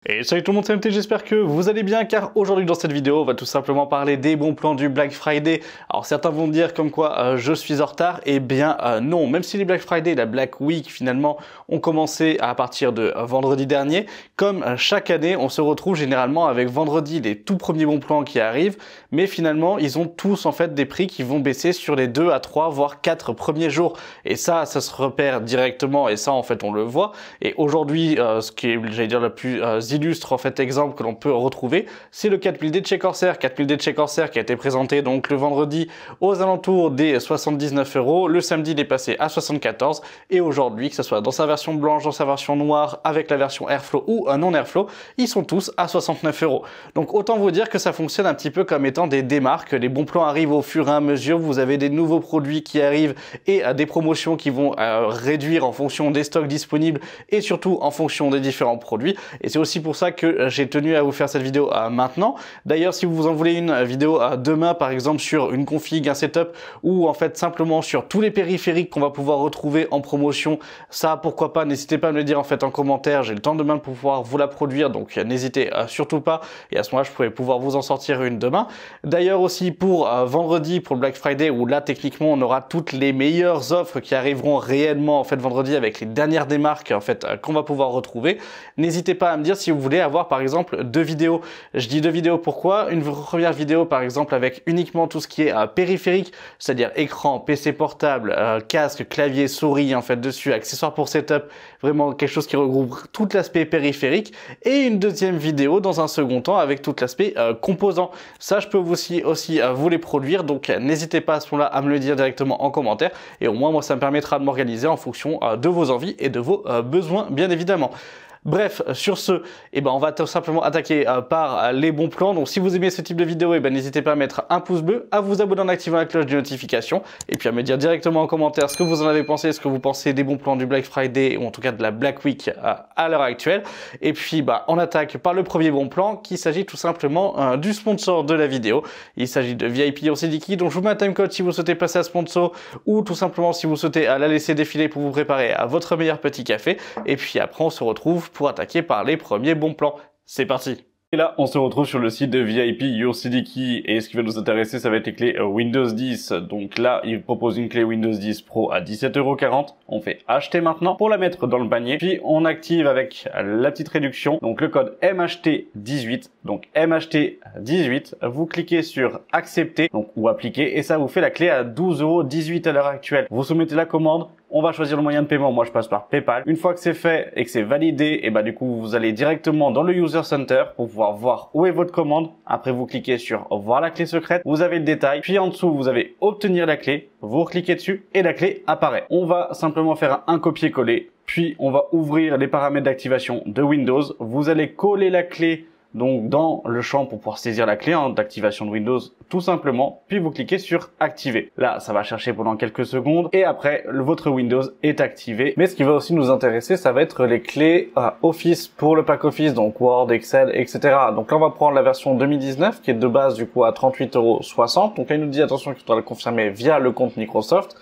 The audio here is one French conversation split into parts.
Et salut tout le monde, c'est MT, j'espère que vous allez bien car aujourd'hui dans cette vidéo on va tout simplement parler des bons plans du Black Friday. Alors certains vont me dire comme quoi je suis en retard, et bien non, même si les Black Friday et la Black Week finalement ont commencé à partir de vendredi dernier, comme chaque année on se retrouve généralement avec vendredi les tout premiers bons plans qui arrivent, mais finalement ils ont tous en fait des prix qui vont baisser sur les 2 à 3 voire 4 premiers jours, et ça se repère directement et ça en fait on le voit. Et aujourd'hui ce qui est, j'allais dire, le plus illustre en fait exemple que l'on peut retrouver, c'est le 4000D de chez Corsair. 4000D de chez Corsair qui a été présenté donc le vendredi aux alentours des 79 €. Le samedi il est passé à 74 et aujourd'hui, que ce soit dans sa version blanche, dans sa version noire, avec la version Airflow ou non Airflow, ils sont tous à 69 €. Donc autant vous dire que ça fonctionne un petit peu comme étant des démarques. Les bons plans arrivent au fur et à mesure, vous avez des nouveaux produits qui arrivent et des promotions qui vont réduire en fonction des stocks disponibles et surtout en fonction des différents produits. Et c'est aussi pour ça que j'ai tenu à vous faire cette vidéo maintenant. D'ailleurs, si vous en voulez une vidéo demain, par exemple sur une config, un setup, ou en fait simplement sur tous les périphériques qu'on va pouvoir retrouver en promotion, ça pourquoi pas, n'hésitez pas à me le dire en fait en commentaire. J'ai le temps demain pour pouvoir vous la produire, donc n'hésitez surtout pas. Et à ce moment-là, je pourrais pouvoir vous en sortir une demain. D'ailleurs aussi pour vendredi, pour le Black Friday, où là techniquement on aura toutes les meilleures offres qui arriveront réellement en fait vendredi avec les dernières démarques en fait qu'on va pouvoir retrouver. N'hésitez pas à me dire si vous voulez avoir par exemple 2 vidéos. Je dis 2 vidéos pourquoi? Une première vidéo par exemple avec uniquement tout ce qui est périphérique, c'est-à-dire écran, PC portable, casque, clavier, souris en fait dessus, accessoires pour setup, vraiment quelque chose qui regroupe tout l'aspect périphérique, et une deuxième vidéo dans un second temps avec tout l'aspect composant. Ça je peux aussi vous les produire, donc n'hésitez pas à ce moment-là à me le dire directement en commentaire, et au moins moi ça me permettra de m'organiser en fonction de vos envies et de vos besoins bien évidemment. Bref, sur ce, on va tout simplement attaquer par les bons plans. Donc si vous aimez ce type de vidéo, n'hésitez pas à mettre un pouce bleu, à vous abonner en activant la cloche de notification, et puis à me dire directement en commentaire ce que vous en avez pensé, ce que vous pensez des bons plans du Black Friday, ou en tout cas de la Black Week à l'heure actuelle. Et puis on attaque par le premier bon plan, qui s'agit tout simplement du sponsor de la vidéo. Il s'agit de VIP Ursidiki, donc je vous mets un timecode si vous souhaitez passer à sponsor, ou tout simplement si vous souhaitez la laisser défiler pour vous préparer à votre meilleur petit café. Et puis après on se retrouve pour attaquer par les premiers bons plans. C'est parti! Et là, on se retrouve sur le site de VIP Ursidiki, et ce qui va nous intéresser, ça va être les clés Windows 10. Donc là, il propose une clé Windows 10 Pro à 17,40 €. On fait acheter maintenant pour la mettre dans le panier. Puis on active avec la petite réduction, donc le code MHT18. Donc MHT18, vous cliquez sur accepter, donc ou appliquer, et ça vous fait la clé à 12,18 € à l'heure actuelle. Vous soumettez la commande. On va choisir le moyen de paiement. Moi, je passe par PayPal. Une fois que c'est fait et que c'est validé, et du coup, vous allez directement dans le User Center pour pouvoir voir où est votre commande. Après, vous cliquez sur voir la clé secrète. Vous avez le détail. Puis en dessous, vous avez obtenir la clé. Vous cliquez dessus et la clé apparaît. On va simplement faire un copier-coller. Puis, on va ouvrir les paramètres d'activation de Windows. Vous allez coller la clé donc dans le champ pour pouvoir saisir la clé d'activation de Windows tout simplement, puis vous cliquez sur activer. Là ça va chercher pendant quelques secondes et après votre Windows est activé. Mais ce qui va aussi nous intéresser, ça va être les clés Office pour le pack Office, donc Word, Excel, etc. Donc là on va prendre la version 2019 qui est de base du coup à 38,60 €. Donc là il nous dit attention qu'il doit le confirmer via le compte Microsoft.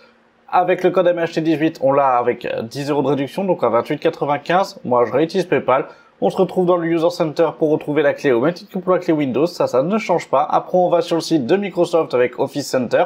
Avec le code MHT18 on l'a avec 10 € de réduction, donc à 28,95 €. Moi je réutilise PayPal. On se retrouve dans le User Center pour retrouver la clé au même titre que pour la clé Windows, ça ne change pas. Après, on va sur le site de Microsoft avec Office Center.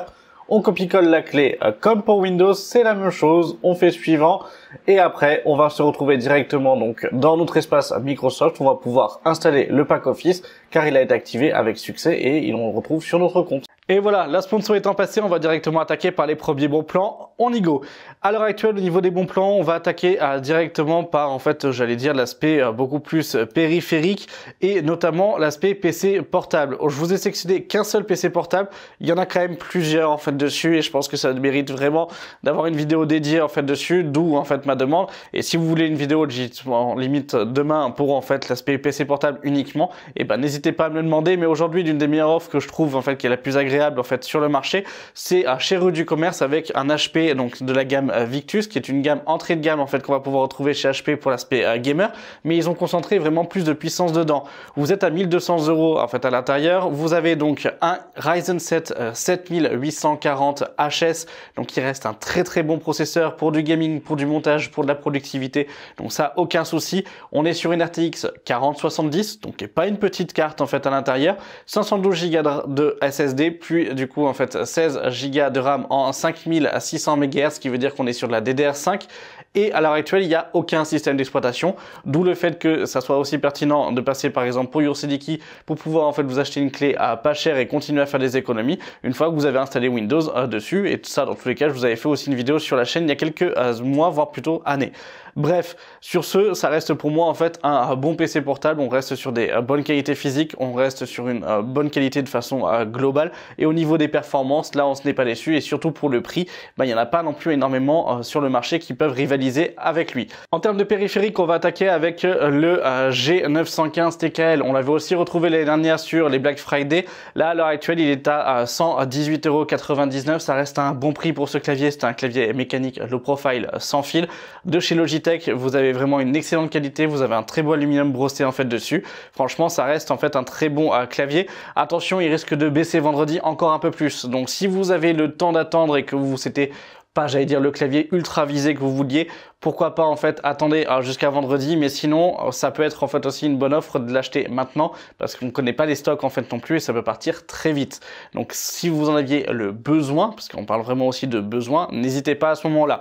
On copie-colle la clé comme pour Windows, c'est la même chose. On fait suivant. Et après, on va se retrouver directement donc dans notre espace Microsoft. On va pouvoir installer le pack Office car il a été activé avec succès et on le retrouve sur notre compte. Et voilà, la sponsor étant passée, on va directement attaquer par les premiers bons plans. On y go. À l'heure actuelle, au niveau des bons plans, on va attaquer directement par, en fait, j'allais dire l'aspect beaucoup plus périphérique et notamment l'aspect PC portable. Je vous ai sélectionné qu'un seul PC portable. Il y en a quand même plusieurs en fait dessus et je pense que ça mérite vraiment d'avoir une vidéo dédiée en fait dessus, d'où en fait ma demande. Et si vous voulez une vidéo en limite demain pour en fait l'aspect PC portable uniquement, n'hésitez pas à me le demander. Mais aujourd'hui, l'une des meilleures offres que je trouve en fait qui est la plus agréable en fait sur le marché, c'est chez Rue du Commerce avec un HP côté donc de la gamme Victus, qui est une gamme entrée de gamme en fait qu'on va pouvoir retrouver chez HP pour l'aspect gamer, mais ils ont concentré vraiment plus de puissance dedans. Vous êtes à 1200 € en fait à l'intérieur. Vous avez donc un Ryzen 7 7840 HS, donc il reste un très bon processeur pour du gaming, pour du montage, pour de la productivité. Donc ça, aucun souci. On est sur une RTX 4070, donc qui est pas une petite carte en fait à l'intérieur. 512 Go de SSD, puis du coup en fait 16 Go de RAM en 5600 MHz, ce qui veut dire qu'on est sur de la DDR5. Et à l'heure actuelle, il n'y a aucun système d'exploitation, d'où le fait que ça soit aussi pertinent de passer par exemple pour YourCDKey pour pouvoir en fait vous acheter une clé à pas cher et continuer à faire des économies une fois que vous avez installé Windows dessus. Et tout ça, dans tous les cas, je vous avais fait aussi une vidéo sur la chaîne il y a quelques mois, voire plutôt années. Bref, sur ce, ça reste pour moi en fait un bon PC portable. On reste sur des bonnes qualités physiques, on reste sur une bonne qualité de façon globale. Et au niveau des performances, là, on se n'est pas déçu. Et surtout pour le prix, il n'y en a pas non plus énormément sur le marché qui peuvent rivaliser avec lui. En termes de périphérique, on va attaquer avec le G915 TKL. On l'avait aussi retrouvé l'année dernière sur les Black Friday. Là, à l'heure actuelle, il est à 118,99 €. Ça reste un bon prix pour ce clavier. C'est un clavier mécanique low profile sans fil de chez Logitech. Vous avez vraiment une excellente qualité, vous avez un très beau aluminium brossé en fait dessus. Franchement, ça reste en fait un très bon clavier. Attention, il risque de baisser vendredi encore un peu plus. Donc si vous avez le temps d'attendre et que c'était pas, j'allais dire, le clavier ultra visé que vous vouliez, pourquoi pas en fait attendez jusqu'à vendredi, mais sinon ça peut être en fait aussi une bonne offre de l'acheter maintenant parce qu'on ne connaît pas les stocks en fait non plus et ça peut partir très vite. Donc si vous en aviez le besoin, parce qu'on parle vraiment aussi de besoin, n'hésitez pas à ce moment-là.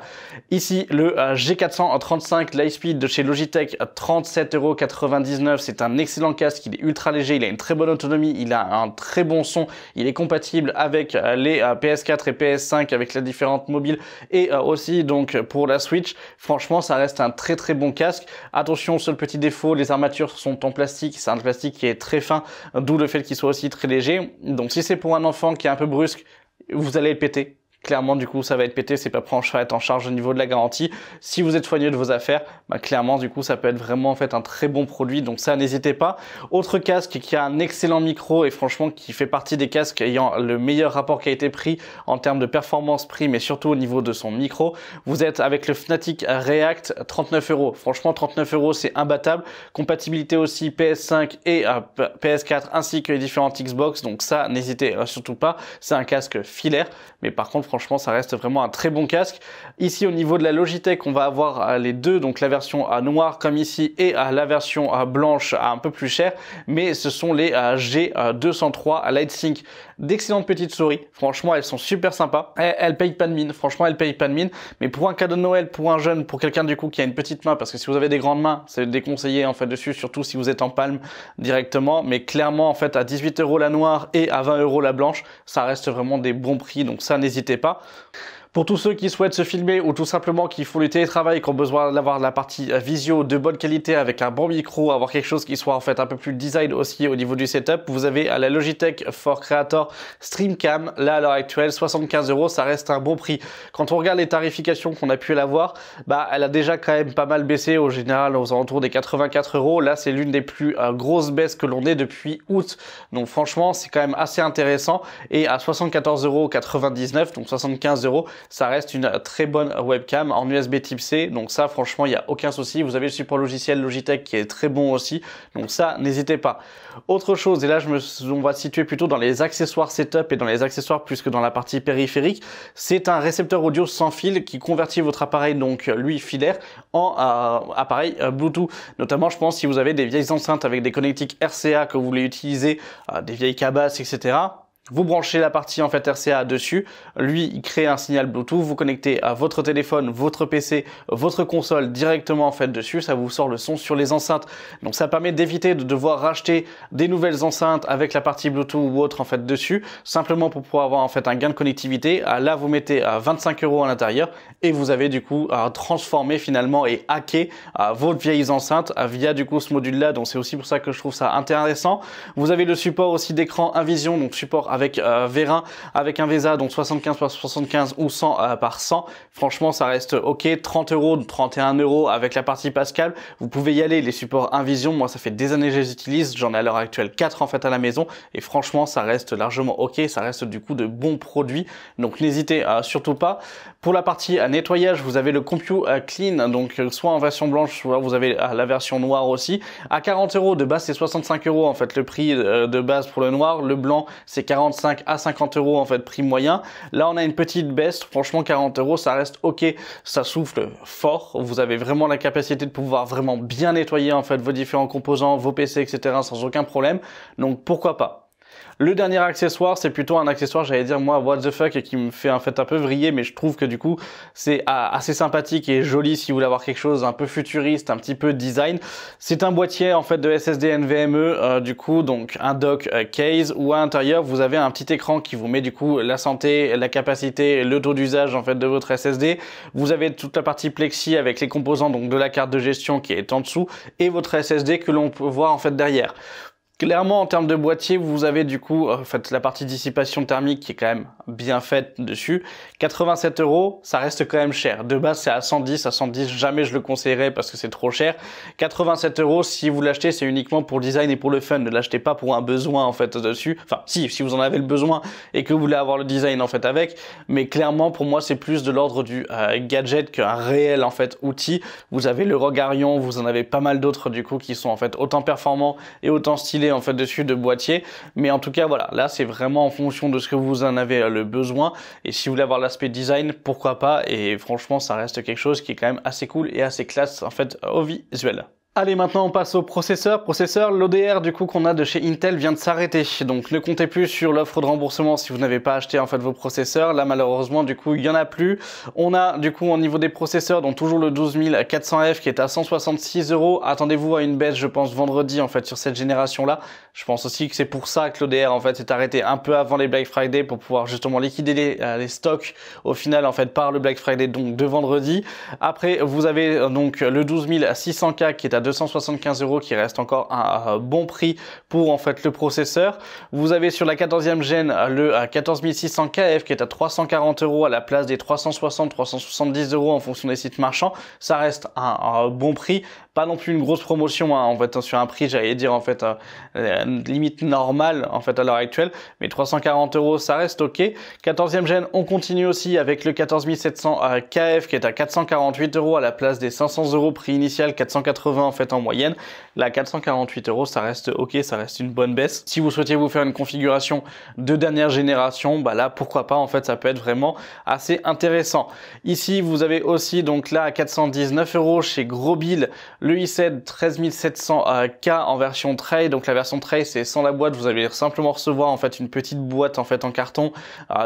Ici le G435 Lightspeed de chez Logitech, 37,99 €. C'est un excellent casque, il est ultra léger, il a une très bonne autonomie, il a un très bon son, il est compatible avec les PS4 et PS5 avec les différentes mobiles et aussi donc pour la Switch. Franchement, ça reste un très bon casque. Attention, seul petit défaut, les armatures sont en plastique. C'est un plastique qui est très fin, d'où le fait qu'il soit aussi très léger. Donc si c'est pour un enfant qui est un peu brusque, vous allez le péter. Clairement, du coup, ça va être pété, c'est pas prêt à être en charge au niveau de la garantie. Si vous êtes soigneux de vos affaires, clairement, du coup, ça peut être vraiment en fait un très bon produit. Donc ça, n'hésitez pas. Autre casque qui a un excellent micro et franchement qui fait partie des casques ayant le meilleur rapport qualité-prix en termes de performance prix, mais surtout au niveau de son micro. Vous êtes avec le Fnatic React, 39 €. Franchement, 39 €, c'est imbattable. Compatibilité aussi PS5 et PS4 ainsi que les différentes Xbox. Donc ça, n'hésitez surtout pas. C'est un casque filaire, mais par contre, franchement, ça reste vraiment un très bon casque. Ici, au niveau de la Logitech, on va avoir les deux, donc la version noire comme ici et la version blanche un peu plus chère, mais ce sont les G203 Lightsync. D'excellentes petites souris. Franchement, elles sont super sympas. Elles payent pas de mine. Franchement, elles payent pas de mine. Mais pour un cadeau de Noël, pour un jeune, pour quelqu'un du coup qui a une petite main, parce que si vous avez des grandes mains, c'est déconseillé en fait dessus, surtout si vous êtes en palme directement. Mais clairement, en fait, à 18 € la noire et à 20 € la blanche, ça reste vraiment des bons prix. Donc ça, n'hésitez pas. Pour tous ceux qui souhaitent se filmer ou tout simplement qui font du télétravail, qui ont besoin d'avoir la partie visio de bonne qualité avec un bon micro, avoir quelque chose qui soit en fait un peu plus design aussi au niveau du setup, vous avez à la Logitech for Creator StreamCam. Là à l'heure actuelle 75 €, ça reste un bon prix. Quand on regarde les tarifications qu'on a pu l'avoir, elle a déjà quand même pas mal baissé, au général aux alentours des 84 €. Là c'est l'une des plus grosses baisses que l'on ait depuis août. Donc franchement c'est quand même assez intéressant. Et à 74,99 €, donc 75 €, ça reste une très bonne webcam en USB type C. Donc ça, franchement, il n'y a aucun souci. Vous avez le support logiciel Logitech qui est très bon aussi. Donc ça, n'hésitez pas. Autre chose, et là, on va se situer plutôt dans les accessoires setup et dans les accessoires plus que dans la partie périphérique. C'est un récepteur audio sans fil qui convertit votre appareil, donc lui filaire, en appareil Bluetooth. Notamment, je pense, si vous avez des vieilles enceintes avec des connectiques RCA que vous voulez utiliser, des vieilles cabasses, etc. Vous branchez la partie en fait RCA dessus, lui il crée un signal Bluetooth, vous connectez à votre téléphone, votre PC, votre console directement en fait dessus, ça vous sort le son sur les enceintes. Donc ça permet d'éviter de devoir racheter des nouvelles enceintes avec la partie Bluetooth ou autre en fait dessus, simplement pour pouvoir avoir en fait un gain de connectivité. Là vous mettez 25 € à l'intérieur et vous avez du coup transformé finalement et hacké vos vieilles enceintes via du coup ce module là. Donc c'est aussi pour ça que je trouve ça intéressant. Vous avez le support aussi d'écran Invision, donc support avec V-Rin, avec un VESA, donc 75 par 75 ou 100 par 100. Franchement, ça reste ok. 30 euros, 31 euros avec la partie Pascal. Vous pouvez y aller. Les supports Invision, moi, ça fait des années que je les utilise. J'en ai à l'heure actuelle 4 en fait à la maison. Et franchement, ça reste largement ok. Ça reste du coup de bons produits. Donc, n'hésitez surtout pas. Pour la partie nettoyage, vous avez le Compu Clean, donc soit en version blanche, soit vous avez la version noire aussi. À 40 euros, de base c'est 65 euros en fait le prix de base pour le noir. Le blanc c'est 45 à 50 euros en fait prix moyen. Là on a une petite baisse, franchement 40 euros ça reste ok, ça souffle fort. Vous avez vraiment la capacité de pouvoir vraiment bien nettoyer en fait vos différents composants, vos PC etc. sans aucun problème. Donc pourquoi pas. Le dernier accessoire, c'est plutôt un accessoire, j'allais dire moi, what the fuck, et qui me fait en fait un peu vriller, mais je trouve que du coup, c'est assez sympathique et joli si vous voulez avoir quelque chose un peu futuriste, un petit peu design. C'est un boîtier en fait de SSD NVMe, du coup, donc un dock case, où à l'intérieur, vous avez un petit écran qui vous met du coup la santé, la capacité, le taux d'usage en fait de votre SSD. Vous avez toute la partie plexi avec les composants donc de la carte de gestion qui est en dessous et votre SSD que l'on peut voir en fait derrière. Clairement, en termes de boîtier, vous avez du coup en fait, la partie dissipation thermique qui est quand même bien faite dessus. 87 euros, ça reste quand même cher. De base, c'est à 110. À 110, jamais je le conseillerais parce que c'est trop cher. 87 euros, si vous l'achetez, c'est uniquement pour le design et pour le fun. Ne l'achetez pas pour un besoin en fait dessus. Enfin, si vous en avez le besoin et que vous voulez avoir le design en fait avec. Mais clairement, pour moi, c'est plus de l'ordre du gadget qu'un réel en fait outil. Vous avez le ROG Arion, vous en avez pas mal d'autres du coup qui sont en fait autant performants et autant stylés en fait dessus de boîtier, mais en tout cas voilà, là c'est vraiment en fonction de ce que vous en avez le besoin, et si vous voulez avoir l'aspect design, pourquoi pas, et franchement ça reste quelque chose qui est quand même assez cool et assez classe en fait au visuel. Allez, maintenant on passe au processeur. L'ODR du coup qu'on a de chez Intel vient de s'arrêter. Donc ne comptez plus sur l'offre de remboursement si vous n'avez pas acheté en fait vos processeurs. Là malheureusement du coup il y en a plus. On a du coup au niveau des processeurs donc toujours le 12400F qui est à 166 euros. Attendez-vous à une baisse je pense vendredi en fait sur cette génération là. Je pense aussi que c'est pour ça que l'ODR en fait s'est arrêté un peu avant les Black Friday pour pouvoir justement liquider les stocks au final en fait par le Black Friday donc de vendredi. Après vous avez donc le 12600K qui est à 275 euros qui reste encore un bon prix pour en fait le processeur. Vous avez sur la 14e gêne le 14600KF qui est à 340 euros à la place des 360-370 euros en fonction des sites marchands. Ça reste un bon prix. Pas non plus une grosse promotion en fait sur un prix j'allais dire en fait limite normale en fait à l'heure actuelle, mais 340 euros ça reste ok. 14e gêne on continue aussi avec le 14700 KF qui est à 448 euros à la place des 500 euros prix initial 480 en fait en moyenne. Là 448 euros ça reste ok, ça reste une bonne baisse. Si vous souhaitez vous faire une configuration de dernière génération, bah là pourquoi pas en fait ça peut être vraiment assez intéressant. Ici vous avez aussi donc là à 419 euros chez Grosbill le i7 13700K en version tray. Donc la version tray c'est sans la boîte, vous allez simplement recevoir en fait une petite boîte en fait en carton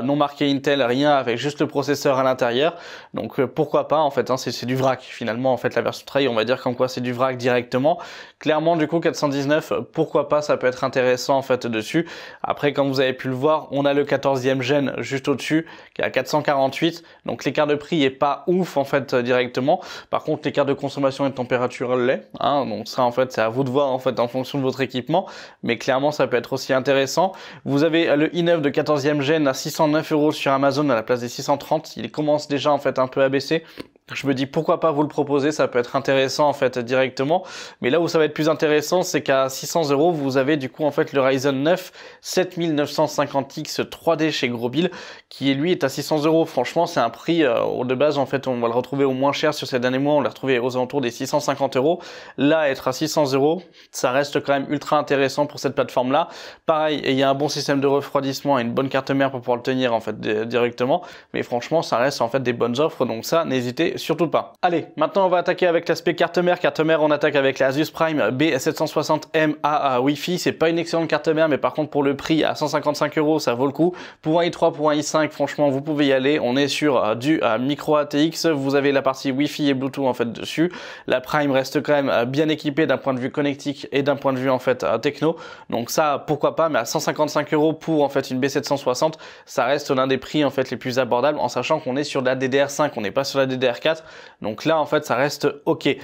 non marqué Intel, rien, avec juste le processeur à l'intérieur. Donc pourquoi pas en fait hein, c'est du vrac finalement en fait la version tray, on va dire comme quoi c'est du vrac directement. Clairement du coup 419 pourquoi pas, ça peut être intéressant en fait dessus. Après comme vous avez pu le voir on a le 14e gène juste au dessus qui est à 448, donc l'écart de prix est pas ouf en fait directement. Par contre l'écart de consommation et de température l'est hein, donc ça en fait c'est à vous de voir en fait en fonction de votre équipement, mais clairement ça peut être aussi intéressant. Vous avez le i9 de 14e gène à 609 euros sur Amazon à la place des 630, il commence déjà en fait un peu à baisser. Je me dis pourquoi pas vous le proposer, ça peut être intéressant en fait directement. Mais là où ça va être plus intéressant, c'est qu'à 600 euros, vous avez du coup en fait le Ryzen 9 7950X 3D chez Grosbill, qui lui est à 600 euros. Franchement, c'est un prix de base en fait, on va le retrouver au moins cher sur ces derniers mois. On l'a retrouvé aux alentours des 650 euros. Là, être à 600 euros, ça reste quand même ultra intéressant pour cette plateforme là. Pareil, il y a un bon système de refroidissement et une bonne carte mère pour pouvoir le tenir en fait directement. Mais franchement, ça reste en fait des bonnes offres, donc ça, n'hésitez surtout pas. Allez, maintenant on va attaquer avec l'aspect carte mère. Carte mère, on attaque avec la Asus Prime B760M à Wi-Fi. C'est pas une excellente carte mère, mais par contre pour le prix à 155 euros, ça vaut le coup. Pour un i3, pour un i5, franchement, vous pouvez y aller. On est sur du micro ATX. Vous avez la partie Wi-Fi et Bluetooth en fait dessus. La Prime reste quand même bien équipée d'un point de vue connectique et d'un point de vue en fait techno. Donc ça, pourquoi pas, mais à 155 euros pour en fait une B760, ça reste l'un des prix en fait les plus abordables, en sachant qu'on est sur la DDR5, on n'est pas sur la DDR4. Donc là en fait ça reste ok.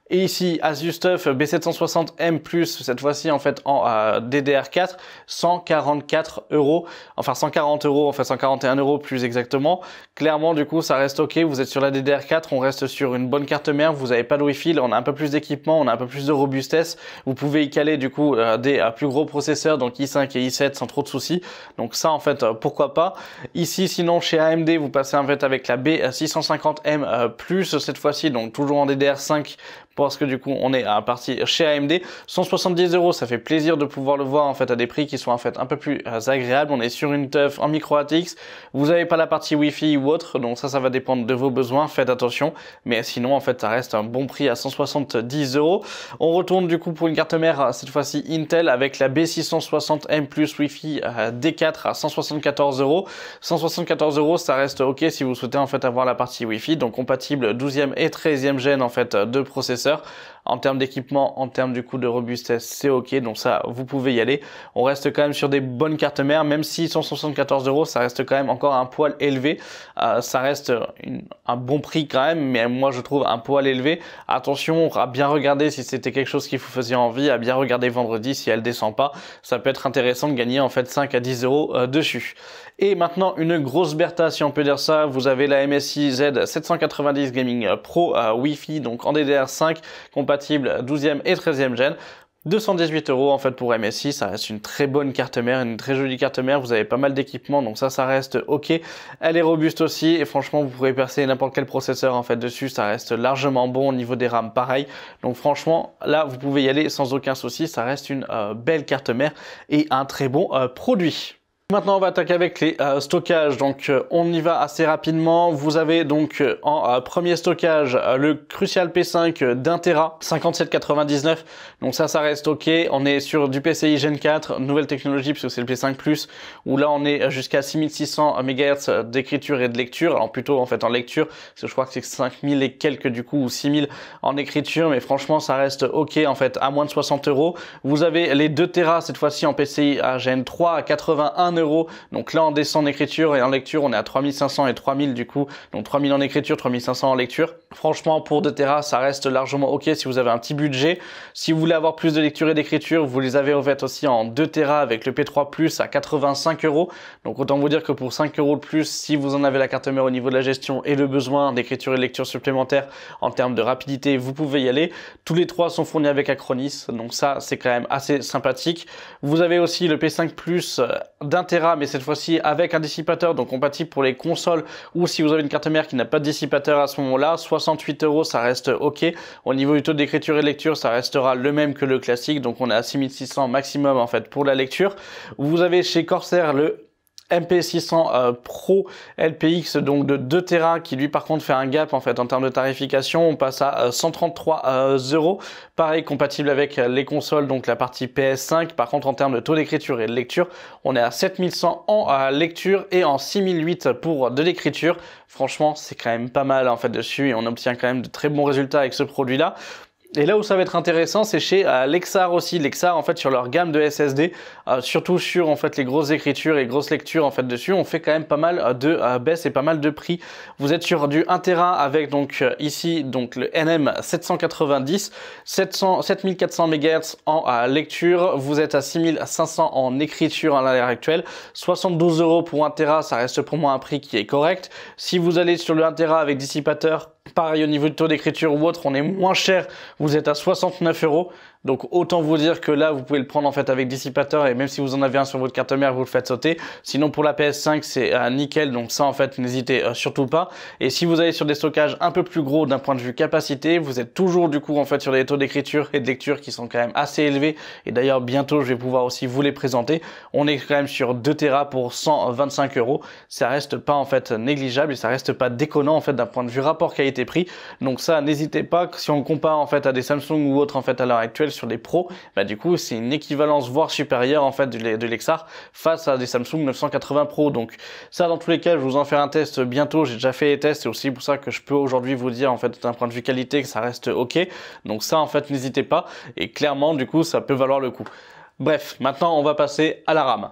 Et ici, Asus TUF B760M+, cette fois-ci en fait en DDR4, 144 €, enfin 140 €, en fait 141 € plus exactement. Clairement, du coup, ça reste ok. Vous êtes sur la DDR4, on reste sur une bonne carte mère, vous n'avez pas de Wi-Fi, là, on a un peu plus d'équipement, on a un peu plus de robustesse. Vous pouvez y caler du coup des plus gros processeurs, donc i5 et i7 sans trop de soucis. Donc ça, en fait, pourquoi pas. Ici, sinon, chez AMD, vous passez en fait avec la B650M+, cette fois-ci, donc toujours en DDR5, parce que du coup on est à partir chez AMD. 170 €, ça fait plaisir de pouvoir le voir en fait à des prix qui sont en fait un peu plus agréables. On est sur une TUF en micro ATX, vous n'avez pas la partie Wi-Fi ou autre, donc ça va dépendre de vos besoins, faites attention, mais sinon en fait ça reste un bon prix à 170 €. On retourne du coup pour une carte mère, cette fois-ci Intel, avec la B660M+ Wi-Fi D4 à 174 €. 174 €, ça reste ok si vous souhaitez en fait avoir la partie Wi-Fi, donc compatible 12e et 13e gène en fait de processeur. En termes d'équipement, en termes du coup de robustesse, c'est ok, donc ça vous pouvez y aller. On reste quand même sur des bonnes cartes mères, même si 174 €, ça reste quand même encore un poil élevé. Ça reste un bon prix quand même, mais moi je trouve un poil élevé. Attention à bien regarder si c'était quelque chose qui vous faisait envie, à bien regarder vendredi si elle descend pas. Ça peut être intéressant de gagner en fait 5 à 10 € dessus. Et maintenant une grosse Bertha si on peut dire ça, vous avez la MSI Z790 Gaming Pro Wi-Fi, donc en DDR5, compatible 12e et 13e gène. 218 € en fait pour MSI, ça reste une très bonne carte mère, une très jolie carte mère, vous avez pas mal d'équipements, donc ça reste ok. Elle est robuste aussi et franchement vous pourrez percer n'importe quel processeur en fait dessus, ça reste largement bon au niveau des RAM pareil. Donc franchement là vous pouvez y aller sans aucun souci, ça reste une belle carte mère et un très bon produit. Maintenant on va attaquer avec les stockages, donc on y va assez rapidement. Vous avez donc en premier stockage le Crucial P5 d'1 Tera, 57,99, donc ça reste ok. On est sur du PCI Gen 4, nouvelle technologie puisque c'est le P5+, où là on est jusqu'à 6600 MHz d'écriture et de lecture, alors plutôt en fait en lecture, parce que je crois que c'est 5000 et quelques du coup, ou 6000 en écriture, mais franchement ça reste ok en fait à moins de 60 €. Vous avez les 2 Tera cette fois-ci en PCI Gen 3 à 81 €. Donc là on descend en écriture et en lecture on est à 3500 et 3000 du coup, donc 3000 en écriture, 3500 en lecture. Franchement pour 2 Tera ça reste largement ok si vous avez un petit budget. Si vous voulez avoir plus de lecture et d'écriture, vous les avez en fait aussi en 2 Tera avec le P3+ à 85 €. Donc autant vous dire que pour 5 € de plus, si vous en avez la carte mère au niveau de la gestion et le besoin d'écriture et de lecture supplémentaire en termes de rapidité, vous pouvez y aller. Tous les trois sont fournis avec Acronis, donc ça c'est quand même assez sympathique. Vous avez aussi le P5+ d'1 Tera, mais cette fois-ci avec un dissipateur, donc compatible pour les consoles, ou si vous avez une carte mère qui n'a pas de dissipateur à ce moment-là, 68 €, ça reste ok. Au niveau du taux d'écriture et de lecture, ça restera le même que le classique, donc on est à 6600 maximum en fait pour la lecture. Vous avez chez Corsair le MP600 Pro LPX, donc de 2 Tera, qui lui par contre fait un gap en fait en termes de tarification. On passe à 133 €, pareil compatible avec les consoles, donc la partie PS5. Par contre en termes de taux d'écriture et de lecture, on est à 7100 en lecture et en 6008 pour de l'écriture. Franchement c'est quand même pas mal en fait dessus et on obtient quand même de très bons résultats avec ce produit là. Et là où ça va être intéressant, c'est chez Lexar aussi. Lexar, en fait, sur leur gamme de SSD, surtout sur en fait les grosses écritures et grosses lectures en fait dessus, on fait quand même pas mal de baisse et pas mal de prix. Vous êtes sur du 1 Tera avec donc ici donc le NM790, 7400 MHz en lecture. Vous êtes à 6500 en écriture à l'heure actuelle. 72 € pour 1 Tera, ça reste pour moi un prix qui est correct. Si vous allez sur le 1 Tera avec dissipateur, pareil au niveau du taux d'écriture ou autre, on est moins cher, vous êtes à 69 €. Donc autant vous dire que là vous pouvez le prendre en fait avec dissipateur et même si vous en avez un sur votre carte mère vous le faites sauter. Sinon pour la PS5 c'est nickel, donc ça en fait n'hésitez surtout pas. Et si vous allez sur des stockages un peu plus gros d'un point de vue capacité, vous êtes toujours du coup en fait sur des taux d'écriture et de lecture qui sont quand même assez élevés. Et d'ailleurs bientôt je vais pouvoir aussi vous les présenter. On est quand même sur 2 Tera pour 125 €. Ça reste pas en fait négligeable et ça reste pas déconnant en fait d'un point de vue rapport qualité-prix. Donc ça n'hésitez pas, si on compare en fait à des Samsung ou autres en fait à l'heure actuelle sur des pros, bah du coup c'est une équivalence voire supérieure en fait de Lexar face à des Samsung 980 Pro. Donc ça dans tous les cas je vais vous en faire un test bientôt, j'ai déjà fait les tests, c'est aussi pour ça que je peux aujourd'hui vous dire en fait d'un point de vue qualité que ça reste ok. Donc ça en fait n'hésitez pas et clairement du coup ça peut valoir le coup. Bref, maintenant on va passer à la RAM.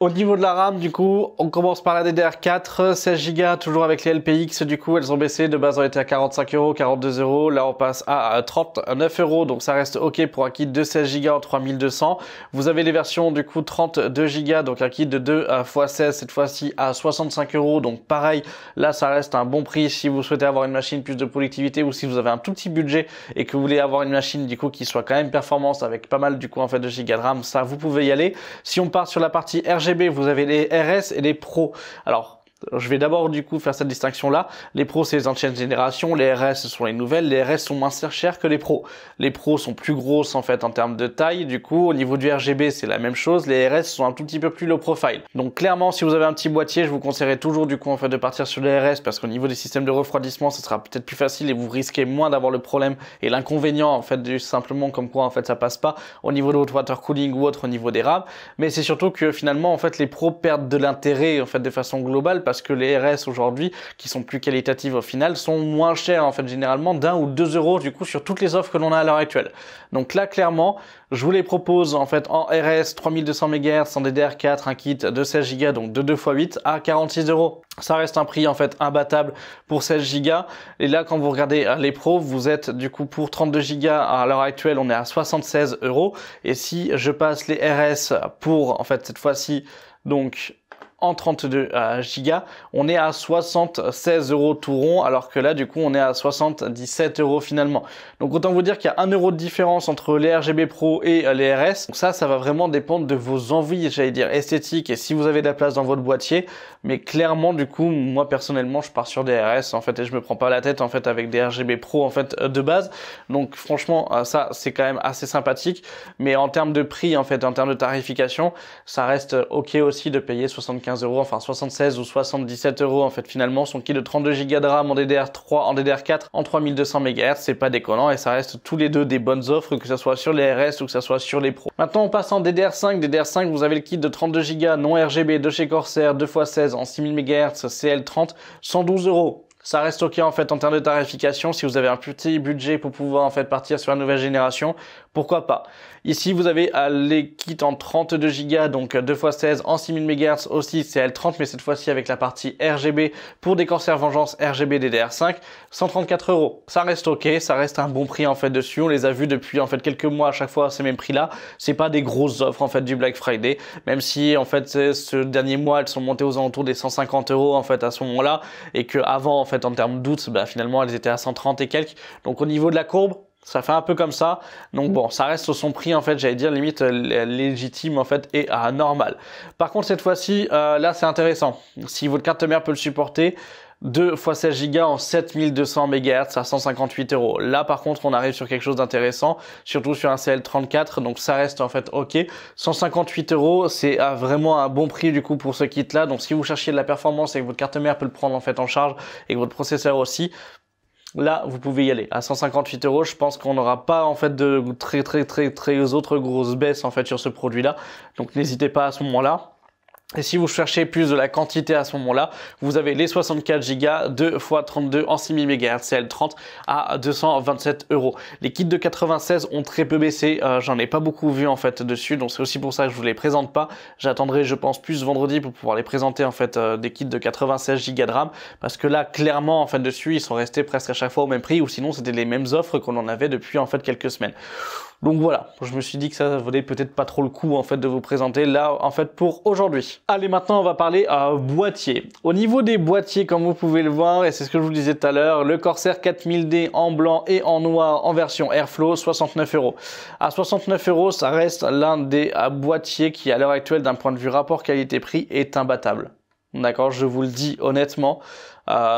Au niveau de la RAM, du coup, on commence par la DDR4, 16 Go, toujours avec les LPX, du coup, elles ont baissé. De base, on était à 45 €, 42 €. Là, on passe à 39 €, donc ça reste OK pour un kit de 16 Go en 3200. Vous avez les versions, du coup, 32 Go, donc un kit de 2 x 16, cette fois-ci à 65 €. Donc pareil, là, ça reste un bon prix si vous souhaitez avoir une machine plus de productivité ou si vous avez un tout petit budget et que vous voulez avoir une machine, du coup, qui soit quand même performante avec pas mal, du coup, en fait, de gigas de RAM. Ça, vous pouvez y aller. Si on part sur la partie RGB, vous avez les RS et les Pro. Alors, je vais d'abord du coup faire cette distinction là. Les pros c'est les anciennes générations, les RS ce sont les nouvelles. Les RS sont moins chers que les pros. Les pros sont plus grosses en fait en termes de taille. Du coup au niveau du RGB c'est la même chose. Les RS sont un tout petit peu plus low profile. Donc clairement si vous avez un petit boîtier, je vous conseillerais toujours du coup en fait de partir sur les RS parce qu'au niveau des systèmes de refroidissement ce sera peut-être plus facile et vous risquez moins d'avoir le problème et l'inconvénient en fait du simplement comme quoi en fait ça passe pas au niveau de votre water cooling ou autre au niveau des RAM. Mais c'est surtout que finalement en fait les pros perdent de l'intérêt en fait de façon globale parce que les RS aujourd'hui, qui sont plus qualitatives au final, sont moins chers en fait généralement d'1 ou 2 € du coup sur toutes les offres que l'on a à l'heure actuelle. Donc là clairement, je vous les propose en fait en RS 3200 MHz, en DDR4, un kit de 16 Go donc de 2 x 8 à 46 €. Ça reste un prix en fait imbattable pour 16 Go. Et là quand vous regardez les pros, vous êtes du coup pour 32 Go à l'heure actuelle, on est à 76 €. Et si je passe les RS pour en fait cette fois-ci donc en 32 Go, on est à 76 € tout rond, alors que là, du coup, on est à 77 € finalement. Donc, autant vous dire qu'il y a 1 € de différence entre les RGB Pro et les RS. Donc ça va vraiment dépendre de vos envies, j'allais dire, esthétiques et si vous avez de la place dans votre boîtier. Mais clairement, du coup, moi, personnellement, je pars sur des RS, en fait, et je me prends pas la tête, en fait, avec des RGB Pro, en fait, de base. Donc, franchement, ça, c'est quand même assez sympathique. Mais en termes de prix, en fait, en termes de tarification, ça reste OK aussi de payer 75 €, enfin 76 ou 77 € en fait finalement son kit de 32 Go de RAM en DDR3, en DDR4 en 3200 MHz, c'est pas déconnant et ça reste tous les deux des bonnes offres que ce soit sur les RS ou que ce soit sur les Pro. Maintenant on passe en DDR5, DDR5 vous avez le kit de 32 Go non RGB de chez Corsair 2 x 16 en 6000 MHz CL30, 112 €. Ça reste OK en fait en termes de tarification si vous avez un petit budget pour pouvoir en fait partir sur la nouvelle génération, pourquoi pas. Ici vous avez les kits en 32 Go donc 2 x 16 en 6000 MHz aussi CL30 mais cette fois-ci avec la partie RGB pour des Corsair Vengeance RGB DDR5, 134 €. Ça reste OK, ça reste un bon prix en fait dessus, on les a vus depuis en fait quelques mois à chaque fois à ces mêmes prix là. C'est pas des grosses offres en fait du Black Friday, même si en fait ce dernier mois elles sont montées aux alentours des 150 € en fait à ce moment-là et que avant en fait en termes d'août bah, finalement elles étaient à 130 et quelques. Donc au niveau de la courbe ça fait un peu comme ça, donc bon, ça reste sur son prix en fait, j'allais dire limite légitime en fait et normal. Par contre cette fois-ci, là c'est intéressant. Si votre carte mère peut le supporter, 2 x 16 Go en 7200 MHz à 158 €. Là par contre on arrive sur quelque chose d'intéressant, surtout sur un CL34, donc ça reste en fait OK. 158 €, c'est vraiment un bon prix du coup pour ce kit là, donc si vous cherchez de la performance et que votre carte mère peut le prendre en fait en charge et que votre processeur aussi, là, vous pouvez y aller. À 158 €, je pense qu'on n'aura pas en fait de très autres grosses baisses en fait sur ce produit-là. Donc n'hésitez pas à ce moment-là. Et si vous cherchez plus de la quantité à ce moment-là, vous avez les 64 Go 2 x 32 en 6000 MHz CL30 à 227 €. Les kits de 96 ont très peu baissé, j'en ai pas beaucoup vu en fait dessus, donc c'est aussi pour ça que je vous les présente pas. J'attendrai je pense plus vendredi pour pouvoir les présenter en fait des kits de 96 Go de RAM, parce que là clairement en fait dessus ils sont restés presque à chaque fois au même prix, ou sinon c'était les mêmes offres qu'on en avait depuis en fait quelques semaines. Donc voilà, je me suis dit que ça valait peut-être pas trop le coup en fait de vous présenter là en fait pour aujourd'hui. Allez, maintenant on va parler boîtier. Au niveau des boîtiers, comme vous pouvez le voir, et c'est ce que je vous disais tout à l'heure, le Corsair 4000D en blanc et en noir en version Airflow, 69 €. À 69 €, ça reste l'un des boîtiers qui à l'heure actuelle d'un point de vue rapport qualité-prix est imbattable. D'accord, je vous le dis honnêtement.